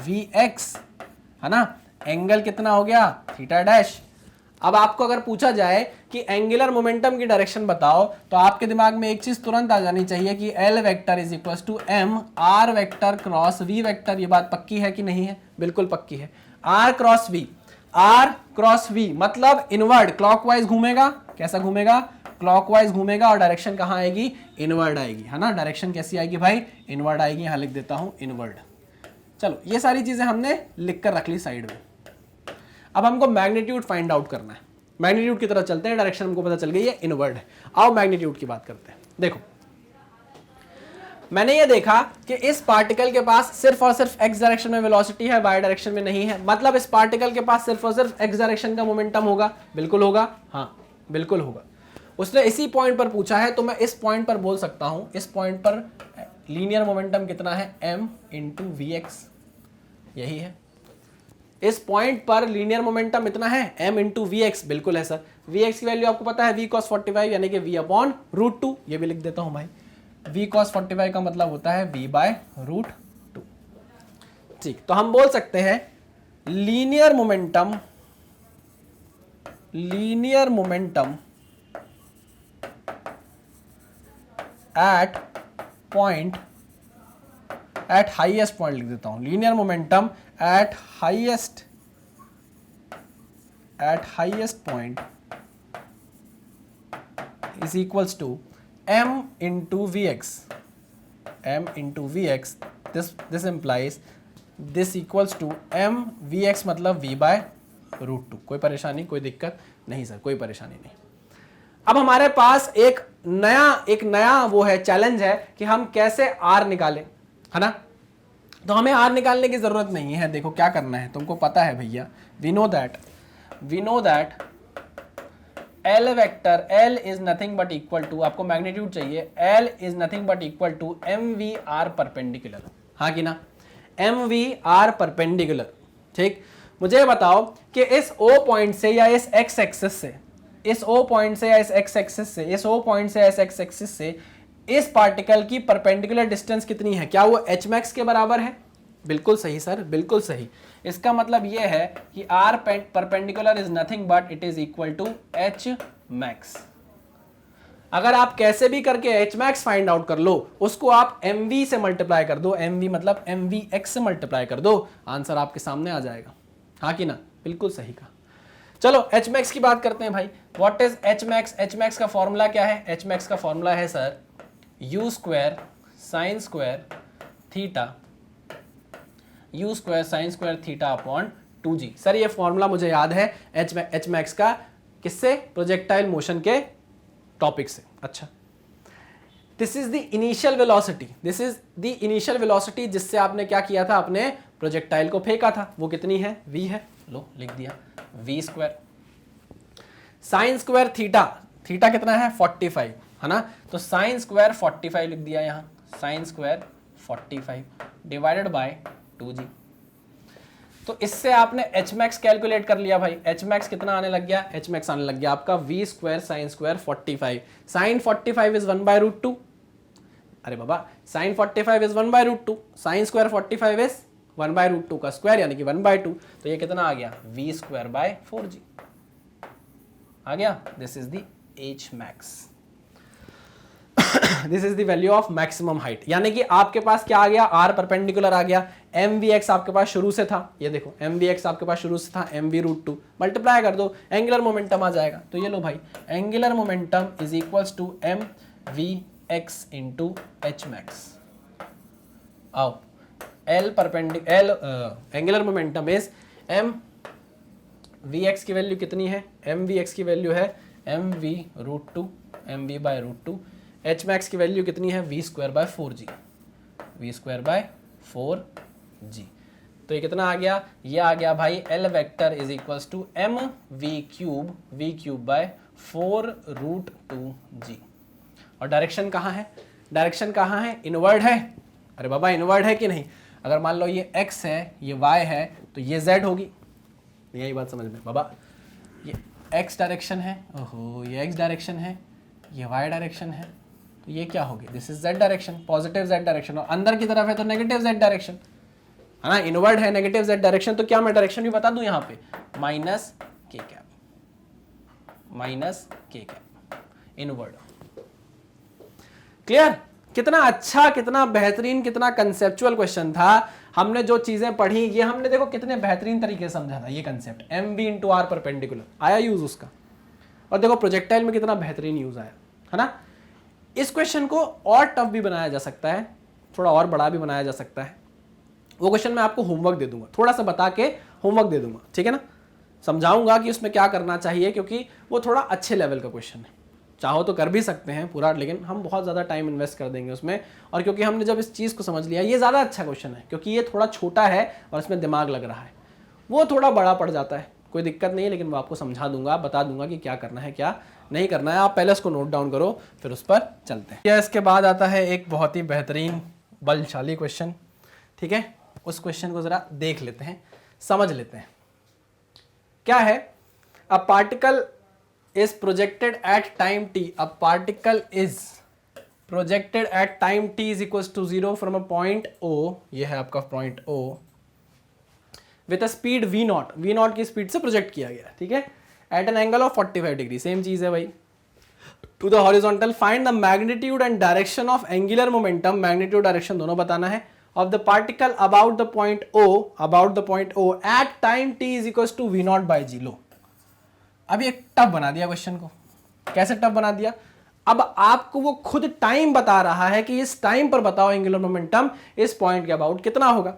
vx, है ना। एंगल कितना हो गया? Theta dash. अब आपको अगर पूछा जाए कि एंगुलर मोमेंटम की डायरेक्शन बताओ, तो आपके दिमाग में एक चीज तुरंत आ जानी चाहिए कि L vector is equal to m r vector cross v vector. ये बात पक्की है कि नहीं है? बिल्कुल पक्की है। r cross v, r cross v मतलब इनवर्ड, क्लॉकवाइज घूमेगा। कैसा घूमेगा? क्लॉकवाइज घूमेगा, और डायरेक्शन कहाँ आएगी? इनवर्ड आएगी, है ना। डायरेक्शन कैसी आएगी भाई? इनवर्ड आएगी। यहाँ लिख देता हूँ इनवर्ड। चलो, ये सारी चीजें हमने लिख कर रख ली साइड में। अब हमको मैग्नीट्यूड फाइंड आउट करना है। मैग्नीट्यूड की तरह चलते हैं, डायरेक्शन हमको पता चल गई है, इनवर्ड है। आओ मैग्नीट्यूड की बात करते हैं। देखो, मैंने ये देखा कि इस पार्टिकल के पास सिर्फ और सिर्फ x डायरेक्शन में वेलोसिटी है, y डायरेक्शन में नहीं है। मतलब इस पार्टिकल के पास सिर्फ और सिर्फ x डायरेक्शन का मोमेंटम होगा। बिल्कुल होगा, हाँ बिल्कुल होगा। उसने इसी पॉइंट पर पूछा है, तो मैं इस पॉइंट पर बोल सकता हूं, इस पॉइंट पर लीनियर मोमेंटम कितना है, m इंटू वी एक्स, यही है। इस पॉइंट पर लीनियर मोमेंटम इतना है m इंटू वी एक्स, बिल्कुल है सर। वी एक्स की वैल्यू आपको पता है v cos 45 यानी कि v अपॉन रूट 2, ये भी लिख देता हूं भाई। v cos 45 का मतलब होता है v बाय रूट 2। ठीक, तो हम बोल सकते हैं linear momentum at point, at highest point लिख देता हूं, linear momentum at highest point is equals to m into vx, this implies this equals to m vx मतलब v by रूट 2। कोई परेशानी, कोई दिक्कत नहीं सर, कोई परेशानी नहीं। अब हमारे पास एक नया वो है, चैलेंज है कि हम कैसे r निकालें, है ना। तो हमें r निकालने की जरूरत नहीं है। देखो क्या करना है, तुमको पता है भैया, we know that L vector L is nothing but equal to, आपको मैग्नीट्यूड चाहिए, L is nothing but equal to MVR perpendicular, हाँ कि ना, MVR परपेंडिकुलर। ठीक, मुझे बताओ कि इस O पॉइंट से या इस X एक्सिस से, इस O पॉइंट से या इस X एक्सिस से, इस O पॉइंट से या इस X एक्सिस से इस पार्टिकल की परपेंडिकुलर डिस्टेंस कितनी है, क्या वो h max के बराबर है? बिल्कुल सही सर, बिल्कुल सही। इसका मतलब यह है कि r perpendicular is nothing but it is equal to h max। अगर आप कैसे भी करके h max फाइंड आउट कर लो, उसको आप mv से मल्टीप्लाई कर दो, mv मतलब mvx से मल्टीप्लाई कर दो, आंसर आपके सामने आ जाएगा, हाँ कि ना, बिल्कुल सही कहा। चलो h max की बात करते हैं भाई। What is h max? h max का फॉर्मूला क्या है? h max का फॉर्मूला है sir u square sine square theta, u square sine square theta upon 2g। Sir ये फॉर्मूला मुझे याद है h max का, किससे? प्रोजेक्टाइल मोशन के टॉपिक से। अच्छा, this is the initial velocity, this is the initial velocity जिससे आपने क्या किया था, अपने प्रोजेक्टाइल को फेंका था, वो कितनी है? v है, लो लिख दिया, v square sine square theta, theta कितना है? 45, है ना, तो साइन स्क्वायर 45 लिख दिया यहाँ, sign square 45 divided by 2g। तो इससे आपने h max कैलकुलेट कर लिया भाई। h max कितना आने लग गया? h max आने लग गया आपका v square sine square 45, sine 45 is 1 by root 2, अरे बाबा sine 45 is 1 by root 2, sine square 45 is 1 by root 2 का स्क्वायर यानी कि 1 बाय 2, तो ये कितना आ गया? v स्क्वायर बाय 4g आ गया। This is the h max, this is the value of maximum height, यानी कि आपके पास क्या आ गया? r परपेंडिकुलर आ गया, mvx आपके पास शुरू से था, ये देखो mvx आपके पास शुरू से था mv रूट 2, मल्टीप्लाई कर दो, एंगुलर मोमेंटम आ जाएगा। तो ये लो भाई, angular momentum is equals to mvx into h max। आओ, एंगुलर मोमेंटम इज mvx की वैल्यू कितनी है? mvx की वैल्यू है mv root 2, mv by root 2, h max की वैल्यू कितनी है? v square by 4g, v square by 4g। तो ये कितना आ गया? ये आ गया भाई l vector is equals to m v cube by 4 root 2g। और डायरेक्शन कहाँ है? डायरेक्शन कहाँ है? इनवर्ड है। अरे बाबा इनवर्ड है कि नहीं? अगर मान लो ये x है, ये y है, तो ये z होगी। यही बात समझ में बाबा, ये x डायरेक्शन है, ओहो ये x डायरेक्शन है, ये y डायरेक्शन है, तो ये क्या होगी? This is z direction, positive z direction, और अंदर की तरफ है तो नेगेटिव z डायरेक्शन, है ना, इनवर्ड है, नेगेटिव z डायरेक्शन। तो क्या मैं डायरेक्शन भी बता दूं यहाँ पे? Minus k cap, inward. Clear? कितना अच्छा, कितना बेहतरीन, कितना कंसेप्चुअल क्वेश्चन था। हमने जो चीजें पढ़ी, ये हमने देखो कितने बेहतरीन तरीके से समझा था। ये concept mv into R perpendicular आया यूज उसका, और देखो प्रोजेक्टाइल में कितना बेहतरीन यूज आया, है ना। इस क्वेश्चन को और टफ भी बनाया जा सकता है, थोड़ा और बड़ा भी बनाया जा सकता है। वो क्वेश्चन मैं आपको होमवर्क दे दूंगा, थोड़ा सा बता के होमवर्क दे दूंगा, ठीक है ना, समझाऊंगा कि उसमें क्या करना चाहिए, क्योंकि वो थोड़ा अच्छे लेवल का क्वेश्चन है। चाहो तो कर भी सकते हैं पूरा, लेकिन हम बहुत ज़्यादा टाइम इन्वेस्ट कर देंगे उसमें। और क्योंकि हमने जब इस चीज़ को समझ लिया, ये ज़्यादा अच्छा क्वेश्चन है क्योंकि ये थोड़ा छोटा है और इसमें दिमाग लग रहा है। वो थोड़ा बड़ा पड़ जाता है, कोई दिक्कत नहीं है, लेकिन वो आपको समझा दूंगा, बता दूंगा कि क्या करना है क्या नहीं करना है, आप पहले उसको नोट डाउन करो फिर उस पर चलते हैं। यह इसके बाद आता है एक बहुत ही बेहतरीन बलशाली क्वेश्चन, ठीक है, उस क्वेश्चन को जरा देख लेते हैं, समझ लेते हैं। क्या है? A particle is projected at time T, a particle is projected at time t is equal to 0 from a point O, ये है आपका point O, with a speed v naught की स्पीड से प्रोजेक्ट किया गया, ठीक है, at an angle of 45 degree, same चीज है भाई, to the horizontal, find the magnitude and direction of angular momentum, magnitude direction दोनों बताना है, of the particle about the point O at time t is equal to v naught by g. लो अब ये tough बना दिया question को। कैसे टफ बना दिया? अब आपको वो खुद टाइम बता रहा है कि इस टाइम पर बताओ एंगुलर मोमेंटम इस पॉइंट के अबाउट कितना होगा।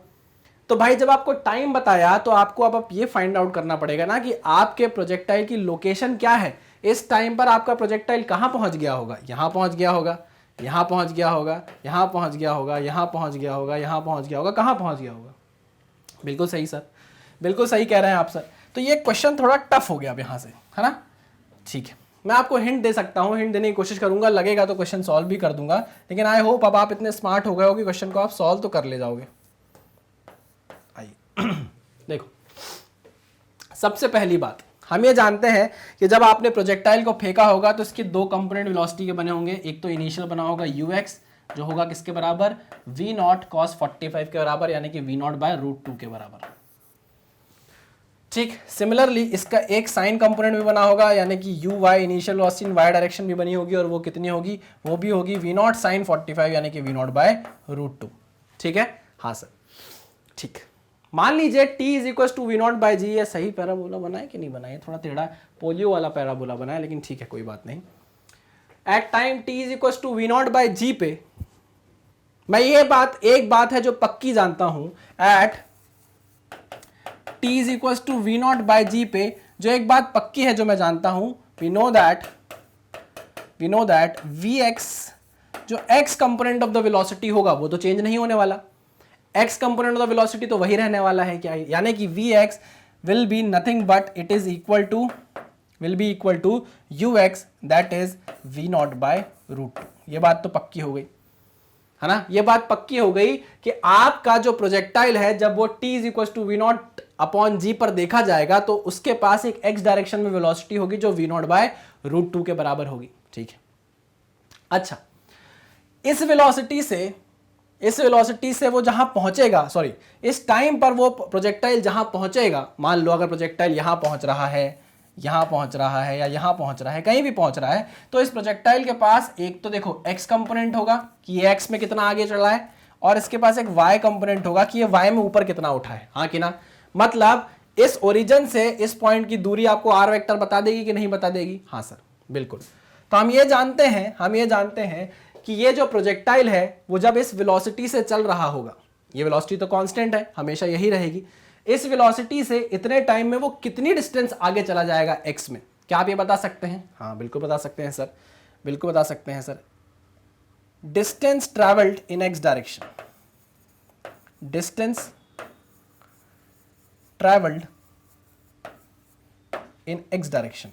तो भाई जब आपको टाइम बताया तो आपको अब ये फाइंड आउट करना पड़ेगा ना कि आपके प्रोजेक्टाइल की लोकेशन क्या है, इस टाइम पर आपका प्रोजेक्टाइल कहां पहुंच गया होगा, यहां पहुंच गया होगा, यहां पहुंच गया होगा, यहां पहुंच गया होगा, यहां पहुंच गया होगा, यहां पहुंच गया होगा, कहां पहुंच गया होगा। बिल्कुल सही सर, बिल्कुल सही कह रहे हैं आप सर। तो ये क्वेश्चन थोड़ा टफ हो गया अब यहां से, है ना, ठीक है। मैं आपको हिंट दे सकता हूं, हिंट देने की कोशिश करूंगा, लगेगा तो क्वेश्चन सॉल्व भी कर दूंगा, लेकिन आई होप अब आप इतने स्मार्ट हो गए हो कि क्वेश्चन को आप सॉल्व तो कर ले जाओगे। आइए देखो, सबसे पहली बात हम ये जानते हैं कि जब आपने प्रोजेक्टाइल को फेंका होगा तो इसके दो कंपोनेंट वेलोसिटी के बने होंगे। एक तो इनिशियल बना होगा ux, जो होगा किसके बराबर, v नॉट cos 45 के बराबर, यानी कि v नॉट बाय √2 के बराबर। ठीक, सिमिलरली इसका एक साइन कंपोनेंट भी बना होगा, यानी कि uy इनिशियल वेलोसिटी इन y डायरेक्शन भी बनी होगी, और वो कितनी होगी, वो भी होगी v नॉट साइन 45, यानी कि v नॉट बाय √2। ठीक है, हाँ सर, ठीक। मान लीजिए t is equal to we naught by g, ये सही पैराबोला बना है कि नहीं बना है, थोड़ा टेढ़ा पोलियो वाला पैराबोला बना है, लेकिन ठीक है कोई बात नहीं। At time t is equal to we naught by g पे मैं ये बात, एक बात है जो पक्की जानता हूं, at t is equal to we naught by g पे जो एक बात पक्की है जो मैं जानता हूं, वी नो दैट vx जो x component of the velocity होगा वो तो चेंज नहीं होने वाला, x component of the velocity तो वही रहने वाला है क्या, यानी कि vx will be nothing but it is equal to ux that is v naught by √2। ये बात तो पक्की हो गई है ना, ये बात पक्की हो गई कि आपका जो प्रोजेक्टाइल है जब वो t is equal to we naught upon g पर देखा जाएगा तो उसके पास एक x डायरेक्शन में वेलोसिटी होगी जो v नॉट बाय √2 के बराबर होगी। ठीक है, अच्छा, इस वेलोसिटी से वो जहां पहुंचेगा, सॉरी इस टाइम पर वो प्रोजेक्टाइल जहां पहुंचेगा, मान लो अगर प्रोजेक्टाइल यहां पहुंच रहा है, यहां पहुंच रहा है, या यहां पहुंच रहा है, कहीं भी पहुंच रहा है, तो इस प्रोजेक्टाइल के पास एक तो देखो x कंपोनेंट होगा कि ये x में कितना आगे चला है, और इसके पास एक y कंपोनेंट होगा कि ये y में ऊपर कितना उठा है, हाँ कि ना। मतलब इस ओरिजिन से इस पॉइंट की दूरी आपको r वेक्टर बता देगी कि नहीं बता देगी, हाँ सर बिल्कुल। तो हम ये जानते हैं कि ये जो प्रोजेक्टाइल है वो जब इस वेलोसिटी से चल रहा होगा, ये वेलोसिटी तो कांस्टेंट है, हमेशा यही रहेगी, इस वेलोसिटी से इतने टाइम में वो कितनी डिस्टेंस आगे चला जाएगा x में, क्या आप ये बता सकते हैं? हाँ बिल्कुल बता सकते हैं सर, बिल्कुल बता सकते हैं sir. Distance travelled in x direction, distance travelled in x direction,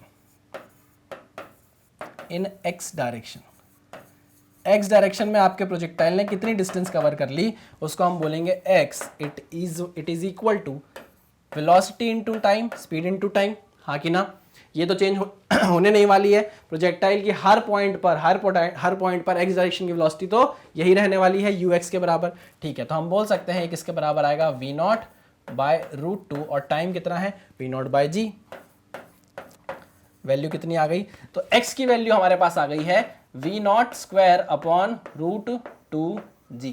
in x direction, x direction में आपके प्रोजेक्टाइल ने कितनी डिस्टेंस कवर कर ली, उसको हम बोलेंगे x, it is equal to velocity into time, speed into time, हाँ कि ना। ये तो चेंज होने नहीं वाली है, प्रोजेक्टाइल की हर पॉइंट पर x डायरेक्शन की वेलोसिटी तो यही रहने वाली है, ux के बराबर। ठीक है, तो हम बोल सकते हैं किसके बराबर आएगा, v नॉट बाय √2, और टाइम कितना है, v naught by G. Value कितनी आ गई, तो x की वैल्यू हमारे पास आ गई है v naught square upon √2g,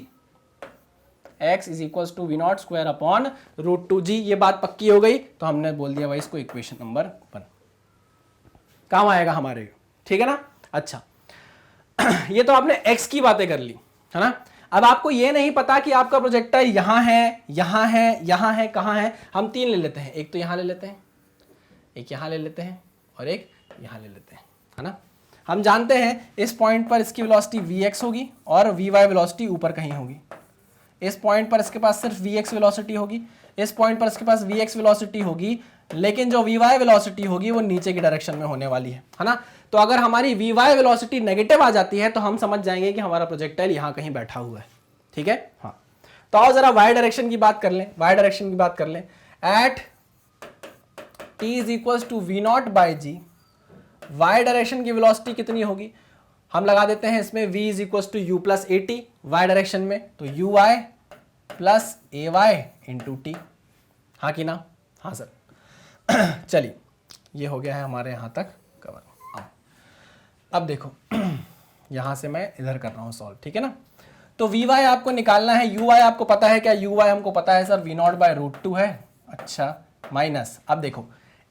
x is equal to we naught square upon √2g। ये बात पक्की हो गई, तो हमने बोल दिया भाई इसको इक्वेशन नंबर 1 काम आएगा हमारे, ठीक है ना। अच्छा ये तो आपने x की बातें कर ली है ना। अब आपको ये नहीं पता कि आपका प्रोजेक्टाइल यहां है, यहां है, यहां है, कहां है। हम 3 ले लेते हैं, एक तो यहां ले लेते हैं, एक यहां ले लेते हैं, और एक यहां ले लेते हैं, है ना। हम जानते हैं इस पॉइंट पर इसकी वेलोसिटी vx होगी और vy वेलोसिटी ऊपर कहीं होगी। इस पॉइंट पर इसके पास सिर्फ vx वेलोसिटी होगी, इस पॉइंट पर इसके पास vx वेलोसिटी होगी, लेकिन जो vy वेलोसिटी होगी वो नीचे की डायरेक्शन में होने वाली है ना। तो अगर हमारी वी वाई वेलोसिटी नेगेटिव आ जाती है तो हम समझ जाएंगे कि हमारा प्रोजेक्टाइल यहां कहीं बैठा हुआ है, ठीक है। हाँ, तो आओ जरा वाई डायरेक्शन की बात कर लें, वाई डायरेक्शन की बात कर लें। At T is equal to we naught by G, Y direction की वेलोसिटी कितनी होगी, हम लगा देते हैं इसमें v is equal to U plus A T Y direction में, तो U Y plus A Y into T, हाँ कि ना, हाँ सर। चलिए ये हो गया है हमारे यहाँ तक कवर। अब देखो यहाँ से मैं इधर कर रहा हूँ सॉल्व, ठीक है ना। तो वी वाई आपको निकालना है, यू वाई आपको पता है क्या, यू वाई हमको पता है sir V naught by root two है, अच्छा माइनस, अब देखो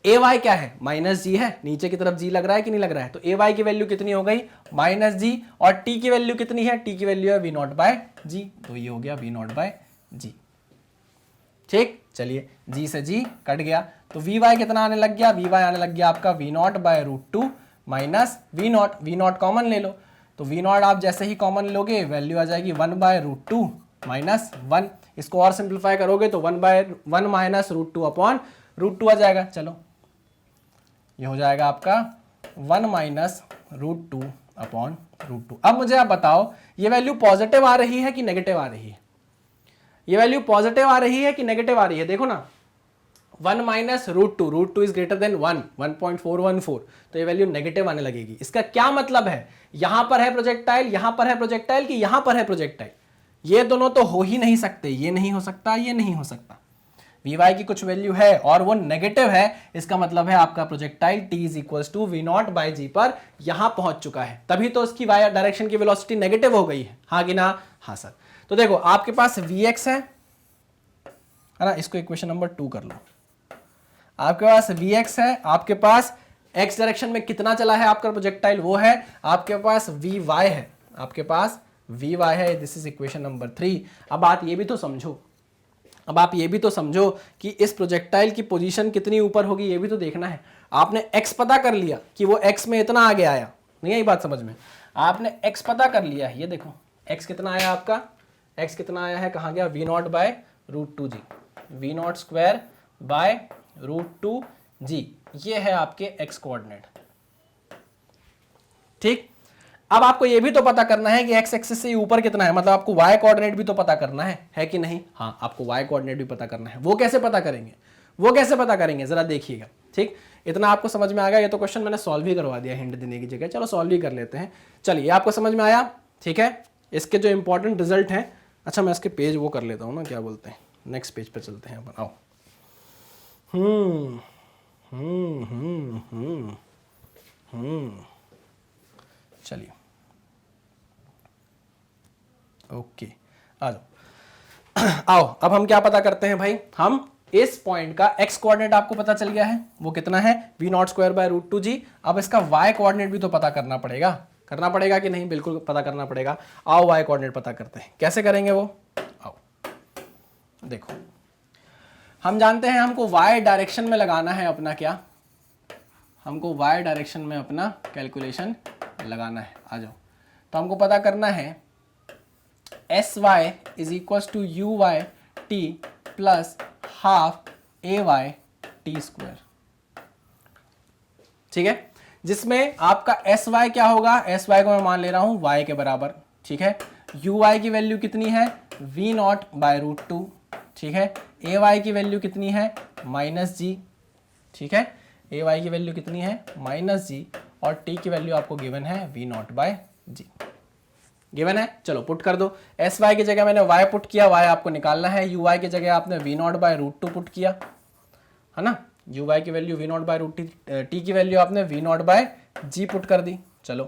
ए वाई क्या है, माइनस जी है, नीचे की तरफ जी लग रहा है कि नहीं लग रहा है, तो ए वाई की वैल्यू कितनी हो गई माइनस जी, और टी की वैल्यू कितनी है, टी की वैल्यू है वी नॉट बाय जी, तो ये हो गया वी नॉट बाय जी, ठीक। चलिए जी से जी कट गया, तो वी वाई कितना आने लग गया, वी वाई आने लग गया आपका we naught by root two minus we naught common ले लो, तो वी नॉट आप जैसे ही कॉमन लोगे वैल्यू आ जाएगी 1 बाय रूट टू माइनस 1, इसको और सिंप्लीफाई करोगे तो 1 minus root two upon root two आ जाएगा, चलो ये हो जाएगा आपका 1 minus root two upon root two. अब मुझे आप बताओ ये वैल्यू पॉजिटिव आ रही है कि नेगेटिव आ रही है, ये वैल्यू पॉजिटिव आ रही है कि नेगेटिव आ रही है, देखो ना 1 minus root two is greater than 1.414, तो ये वैल्यू नेगेटिव आने लगेगी। इसका क्या मतलब है, यहां पर है प्रोजेक्टाइल, यहां पर है प्रोजेक्टाइल कि यहां पर है प्रोजेक्टाइल, ये दोनों तो हो ही नहीं सकते, ये नहीं हो सकता, ये नहीं हो सकता। वी वाई की कुछ वैल्यू है और वो नेगेटिव है, इसका मतलब है आपका projectile t is equal to we naught by g पर यहां पहुंच चुका है, तभी तो उसकी वाई डायरेक्शन की वेलोसिटी नेगेटिव हो गई है, हाँ कि ना, हाँ सर। तो देखो आपके पास वी एक्स है ना, इसको इक्वेशन नंबर 2 कर लो, आपके पास वी एक्स है, आपके पास एक्स डायरेक्शन में कितना चला है आपका प्रोजेक्टाइल वो है, आपके पास वी वाई है, आपके पास वी वाई है, दिस इज इक्वेशन नंबर 3। अब आप ये भी तो समझो, अब आप ये भी तो समझो कि इस प्रोजेक्टाइल की पोजीशन कितनी ऊपर होगी, ये भी तो देखना है। आपने x पता कर लिया कि वो x में इतना आगे आया, नहीं आई बात समझ में, आपने x पता कर लिया है, ये देखो x कितना आया आपका, x कितना आया है, कहाँ गया, v naught by root two g, v naught square by root two g, ये है आपके x कोऑर्डिनेट, ठीक। अब आपको ये भी तो पता करना है कि x एक्सिस से ऊपर कितना है, मतलब आपको y कोऑर्डिनेट भी तो पता करना है कि नहीं, हाँ आपको y कोऑर्डिनेट भी पता करना है, वो कैसे पता करेंगे, वो कैसे पता करेंगे जरा देखिएगा, ठीक। इतना आपको समझ में आ गया, ये तो क्वेश्चन मैंने सॉल्व ही करवा दिया हिंट देने की जगह, चलो सॉल्व ही कर लेते हैं। चलिए आपको समझ में आया, ठीक है। इसके जो इंपॉर्टेंट रिजल्ट हैं, अच्छा मैं इसके पेज वो कर लेता हूँ ना, क्या बोलते हैं, नेक्स्ट पेज पे चलते हैं अपन, आओ। चलिए ओके, आ जाओ। आओ अब हम क्या पता करते हैं भाई, हम इस पॉइंट का x कोऑर्डिनेट आपको पता चल गया है, वो कितना है we naught square by root two g. अब इसका y कोऑर्डिनेट भी तो पता करना पड़ेगा कि नहीं, बिल्कुल पता करना पड़ेगा। आओ y कोऑर्डिनेट पता करते हैं, कैसे करेंगे वो, आओ देखो। हम जानते हैं हमको y डायरेक्शन में लगाना है अपना क्या, हमको y डायरेक्शन में अपना कैलकुलेशन लगाना है, आ जाओ। तो हमको पता करना है S Y is equal to U Y T plus half A Y T square, ठीक है, जिसमें आपका एस वाई क्या होगा, एस वाई को मैं मान ले रहा हूं वाई के बराबर, ठीक है। यू वाई की वैल्यू कितनी है, we naught by root two, ठीक है। ए वाई की वैल्यू कितनी है माइनस जी, ठीक है, ए वाई की वैल्यू कितनी है माइनस जी, और टी की वैल्यू आपको गिवन है we naught by G, given है। चलो पुट कर दो, एस वाई की जगह मैंने वाई पुट किया, वाई आपको निकालना है, यू वाई की जगह आपने V naught by root two put किया, है ना, यू वाई की value V naught by root T की वैल्यू आपने V naught by G put कर दी। चलो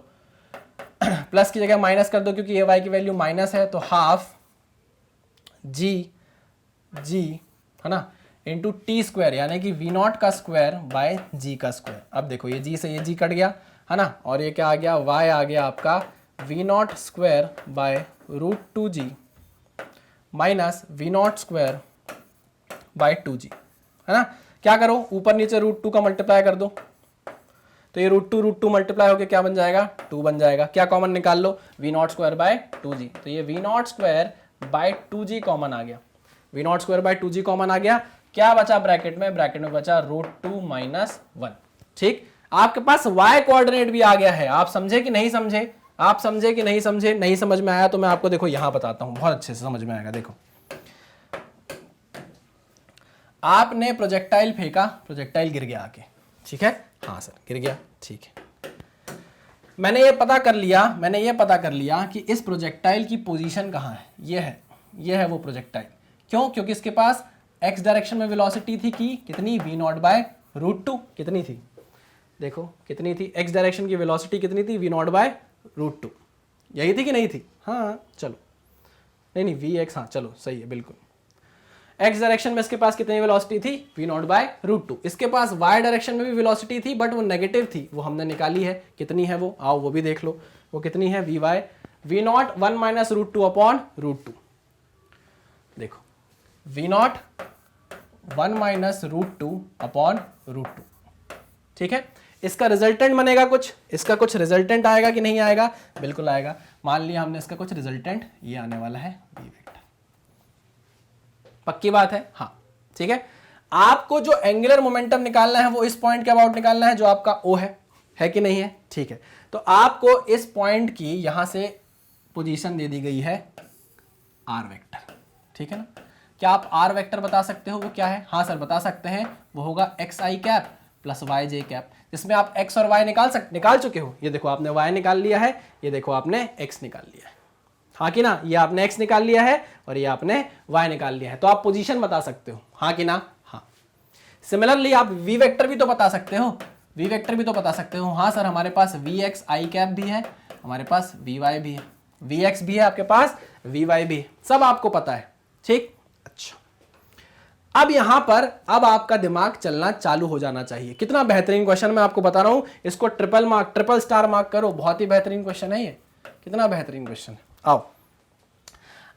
प्लस की जगह माइनस कर दो, क्योंकि ए वाई की वैल्यू माइनस है, तो हाफ जी जी, है ना, इंटू टी स्क्वायर, यानी कि वी नॉट का स्क्वायर बाय जी का स्क्वायर। अब देखो ये जी से ये जी कट गया, है ना, और ये क्या आ गया, वाई आ गया आपका we naught square by root two g minus we naught square by two g, है ना। क्या करो, ऊपर नीचे रूट टू का मल्टीप्लाई कर दो, तो ये रूट टू मल्टीप्लाई होकर क्या बन जाएगा, 2 बन जाएगा। क्या कॉमन निकाल लो, v naught square by two g, तो ये v naught square by two g common आ गया, v naught square by two g common आ गया। क्या बचा ब्रैकेट में बचा रूट टू माइनस 1, ठीक। आपके पास y कोऑर्डिनेट भी आ गया है। आप समझे कि नहीं समझे? आप समझे कि नहीं समझे? नहीं समझ में आया तो मैं आपको देखो यहां बताता हूं, बहुत अच्छे से समझ में आएगा। देखो आपने प्रोजेक्टाइल फेंका, प्रोजेक्टाइल गिर गया आके, ठीक है, हाँ सर गिर गया, ठीक है। मैंने ये पता कर लिया कि इस प्रोजेक्टाइल की पोजीशन कहाँ है। ये है वो प्रोजेक्टाइल। क्यों? क्योंकि इसके पास x डायरेक्शन में वेलोसिटी थी कि कितनी, v0/√2। कितनी थी? देखो कितनी थी x डायरेक्शन की वेलोसिटी, कितनी थी, v0/√2। यही थी कि नहीं थी? हाँ चलो, नहीं vx, हाँ चलो सही है बिल्कुल। x डायरेक्शन में इसके पास कितनी वेलोसिटी थी, v0/√2। इसके पास y डायरेक्शन में भी वेलोसिटी थी बट वो नेगेटिव थी, वो हमने निकाली है। कितनी है वो? आओ वो भी देख लो, वो कितनी है, v0 1 - √2/√2। देखो v0 1 - √2/√2, ठीक है। इसका रिजल्टेंट बनेगा कुछ, इसका कुछ रिजल्टेंट आएगा कि नहीं आएगा? बिल्कुल आएगा। मान लिया हमने इसका कुछ रिजल्टेंट, ये आने वाला है v वेक्टर। पक्की बात है? हाँ ठीक है। आपको जो एंगुलर मोमेंटम निकालना है वो इस पॉइंट के अबाउट निकालना है जो आपका O है कि नहीं है? ठीक है, तो आपको इस पॉइंट की यहां से पोजीशन दे दी गई है R वेक्टर, ठीक है ना। क्या आप R वेक्टर बता सकते हो वो क्या है? हाँ सर बता सकते हैं, वो होगा xi cap plus yj cap, जिसमें आप x और y निकाल चुके हो। ये देखो आपने y निकाल लिया है, ये देखो आपने x निकाल लिया है, हाँ कि ना। ये आपने x निकाल लिया है और ये आपने y निकाल लिया है, तो आप पोजीशन बता सकते हो, हाँ कि ना। हाँ सिमिलरली आप v वेक्टर भी तो बता सकते हो, v वेक्टर भी तो बता सकते हो। हाँ सर हमारे पास vx i कैप भी है, हमारे पास vy भी है, vx भी है आपके पास, vy भी है, सब आपको पता है, ठीक। अच्छा अब यहां पर अब आपका दिमाग चलना चालू हो जाना चाहिए। कितना बेहतरीन क्वेश्चन मैं आपको बता रहा हूं, इसको ट्रिपल स्टार मार्क करो, बहुत ही बेहतरीन क्वेश्चन है ये। कितना बेहतरीन क्वेश्चन है। आओ,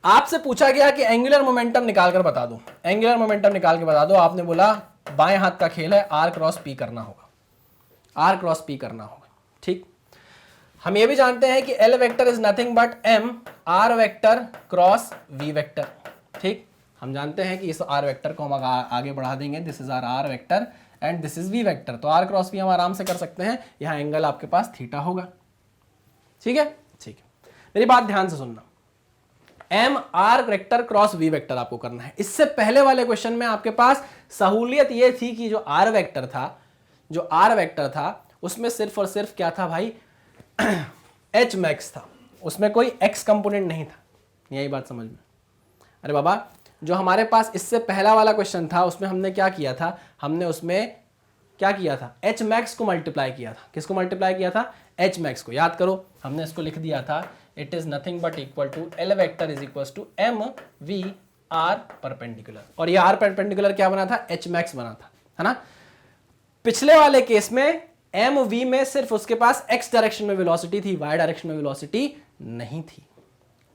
आपसे पूछा गया कि एंगुलर मोमेंटम निकाल कर बता दो, एंगुलर मोमेंटम निकाल के बता दो। आपने बोला बाएं हाथ का खेल है, r क्रॉस p करना होगा, r क्रॉस p करना होगा, ठीक। हम ये भी जानते हैं कि l vector is nothing but m r vector cross v vector, ठीक। हम जानते हैं कि इस r वेक्टर को हम आगे बढ़ा देंगे, this is r vector and this is v vector, तो r क्रॉस v हम आराम से कर सकते हैं। यहां एंगल आपके पास थीटा होगा, ठीक है, ठीक है। मेरी बात ध्यान से सुनना, M are vector cross we vector आपको करना है। इससे पहले वाले क्वेश्चन में आपके पास सहूलियत ये थी कि जो आर वेक्टर था, उसमें सिर्फ और सिर्फ क्या था भाई, एच मैक्स था, उसमें कोई एक्स कंपोनेंट नहीं था। यही बात समझ में। अरे बाबा, जो हमारे पास इससे पहला वाला क्वेश्चन था उसमें हमने क्या किया था, हमने उसमें क्या किया था, एच मैक्स को मल्टीप्लाई किया था। किसको मल्टीप्लाई किया था? एच मैक्स को। याद करो, हमने इसको लिख दिया था, it is nothing but equal to L vector is equal to M we R perpendicular, और ये आर परपेंडिकुलर क्या बना था, एच मैक्स बना था, है ना। पिछले वाले केस में एम वी में सिर्फ उसके पास एक्स डायरेक्शन में वेलोसिटी थी, वाई डायरेक्शन में वेलोसिटी नहीं थी,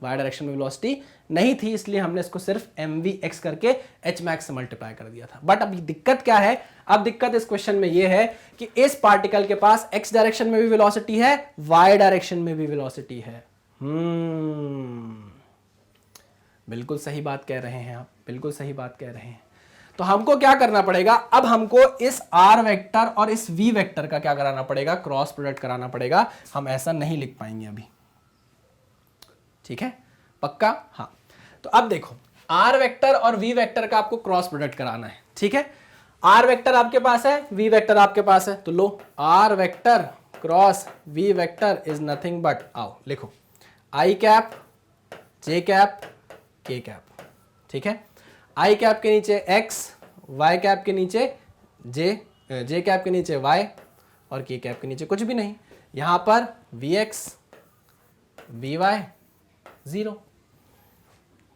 वाई डायरेक्शन में वेलोसिटी नहीं थी, इसलिए हमने इसको सिर्फ एम वी एक्स करके एच मैक्स से मल्टीप्लाई कर दिया था। बट अब दिक्कत क्या है, अब दिक्कत इस क्वेश्चन में यह है कि इस पार्टिकल के पास एक्स डायरेक्शन में भी वेलोसिटी है, वाई डायरेक्शन में भी वेलोसिटी है। बिल्कुल सही बात कह रहे हैं आप, बिल्कुल सही बात कह रहे हैं। तो हमको क्या करना पड़ेगा, अब हमको इस आर वेक्टर और इस वी वेक्टर का क्या कराना पड़ेगा, क्रॉस प्रोडक्ट कराना पड़ेगा। हम ऐसा नहीं लिख पाएंगे अभी, ठीक है, पक्का। हाँ, तो अब देखो, आर वेक्टर और वी वेक्टर का आपको क्रॉस प्रोडक्ट कराना है, ठीक है। आर वेक्टर आपके पास है, वी वेक्टर आपके पास है, तो लो, r vector cross we vector is nothing but, आओ लिखो, i cap j cap k cap, ठीक है। आई कैप के नीचे एक्स, वाई कैप के नीचे जे, जे कैप के नीचे वाई, और के कैप के नीचे कुछ भी नहीं। यहां पर V X we Y zero,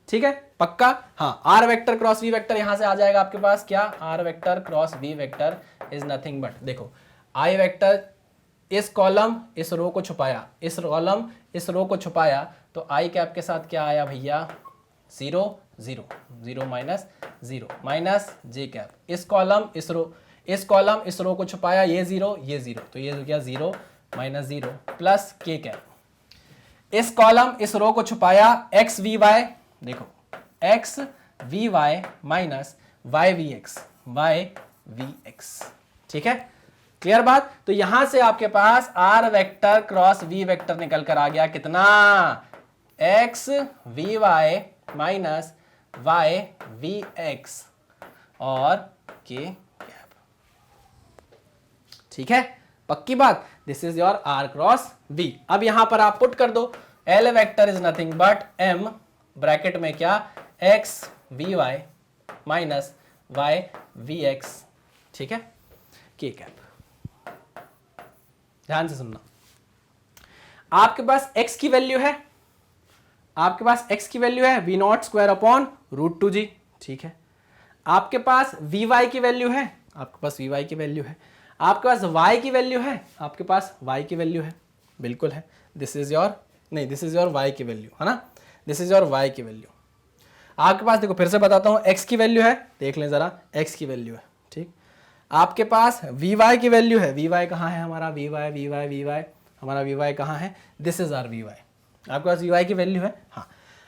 ठीक है, पक्का। हाँ, R vector cross we vector यहां से आ जाएगा आपके पास, क्या, R vector cross we vector is nothing but, देखो, आई वेक्टर इस कॉलम इस रो को छुपाया, इस कॉलम इस रो को छुपाया, तो आई कैप के साथ क्या आया भैया, zero zero, zero minus zero, minus j cap, इस कॉलम इस रो, इस कॉलम इस रो को छुपाया, ये जीरो, तो ये हो गया zero minus zero, plus k cap, इस कॉलम इस रो को छुपाया, एक्स वी वाई, देखो x we Y minus why we x, y we x, ठीक है, क्लियर बात। तो यहां से आपके पास r vector cross we vector निकल कर आ गया कितना, x we Y minus why we x और के कैप। ठीक है, पक्की बात। This is your r cross v. अब यहां पर आप पुट कर दो, L vector is nothing but M bracket में क्या, X we Y minus why we x. ठीक है, के कैप। ध्यान से सुनना, आपके पास x की वैल्यू है, आपके पास x की वैल्यू है we naught square upon root two g. ठीक है, आपके पास वी वाई की वैल्यू है, आपके पास वी वाई की वैल्यू है, आपके पास y की वैल्यू है, आपके पास y की वैल्यू है, बिल्कुल है। दिस इज योर, नहीं दिस इज योर y की वैल्यू है ना, दिस इज योर y की वैल्यू। आपके पास देखो फिर से बताता हूं, x की वैल्यू है, देख लें जरा, x की वैल्यू है। ठीक, आपके पास वी वाई की वैल्यू है, वी वाई कहाँ है हमारा, V Y V Y V Y, हमारा वी वाई कहाँ है, this is R V Y. आपके पास वी वाई की वैल्यू है। हाँ,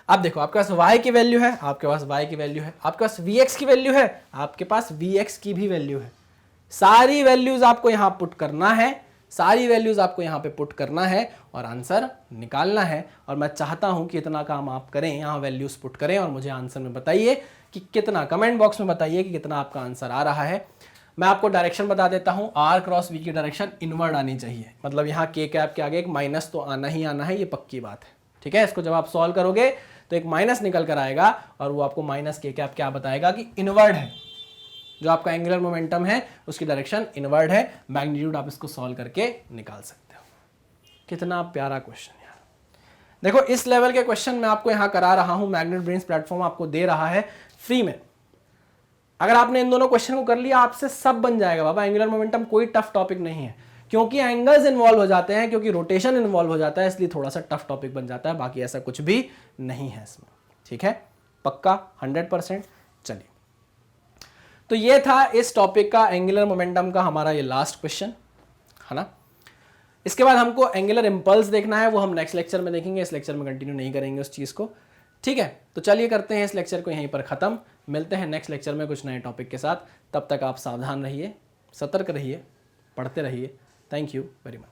अब देखो आपके पास y की वैल्यू है, आपके पास y की वैल्यू है, आपके पास vx की वैल्यू है, आपके पास vx की भी वैल्यू है। सारी वैल्यूज आपको यहां पुट करना है, सारी वैल्यूज आपको यहां पे पुट करना है और आंसर निकालना है। और मैं चाहता हूं कि इतना काम आप करें, यहां वैल्यूज पुट करें और मुझे आंसर में बताइए कि कितना, कमेंट बॉक्स में बताइए कि कितना आपका आंसर आ रहा है। मैं आपको डायरेक्शन बता देता हूं, आर क्रॉस वी की डायरेक्शन इनवर्ड आनी चाहिए, मतलब यहाँ के कैप के आगे एक माइनस तो आना ही आना है, ये पक्की बात है। ठीक है, इसको जब आप सॉल्व करोगे तो एक माइनस निकल कर आएगा और वो आपको माइनस के कैप क्या बताएगा कि इनवर्ड है, जो आपका एंगुलर मोमेंटम है उसकी डायरेक्शन इनवर्ड है। मैग्नीट्यूड आप इसको सॉल्व करके निकाल सकते हो। कितना प्यारा क्वेश्चन यार। देखो इस लेवल के क्वेश्चन मैं आपको यहां करा रहा हूं, मैग्नेट ब्रेन्स प्लेटफॉर्म आपको दे रहा है फ्री में। अगर आपने इन दोनों क्वेश्चन को कर लिया, आपसे सब बन जाएगा बाबा। एंगुलर मोमेंटम कोई टफ टॉपिक नहीं है, क्योंकि एंगल्स इन्वॉल्व हो जाते हैं, क्योंकि रोटेशन इन्वॉल्व हो जाता है, इसलिए थोड़ा सा टफ टॉपिक बन जाता है, बाकी ऐसा कुछ भी नहीं है इसमें। ठीक है, पक्का 100%। चलिए, तो ये था इस टॉपिक का, एंगुलर मोमेंटम का हमारा ये लास्ट क्वेश्चन है ना। इसके बाद हमको एंगुलर इंपल्स देखना है, वो हम नेक्स्ट लेक्चर में देखेंगे, इस लेक्चर में कंटिन्यू नहीं करेंगे उस चीज़ को। ठीक है, तो चलिए करते हैं इस लेक्चर को यहीं पर ख़त्म। मिलते हैं नेक्स्ट लेक्चर में कुछ नए टॉपिक के साथ। तब तक आप सावधान रहिए, सतर्क रहिए, पढ़ते रहिए। Thank you very much.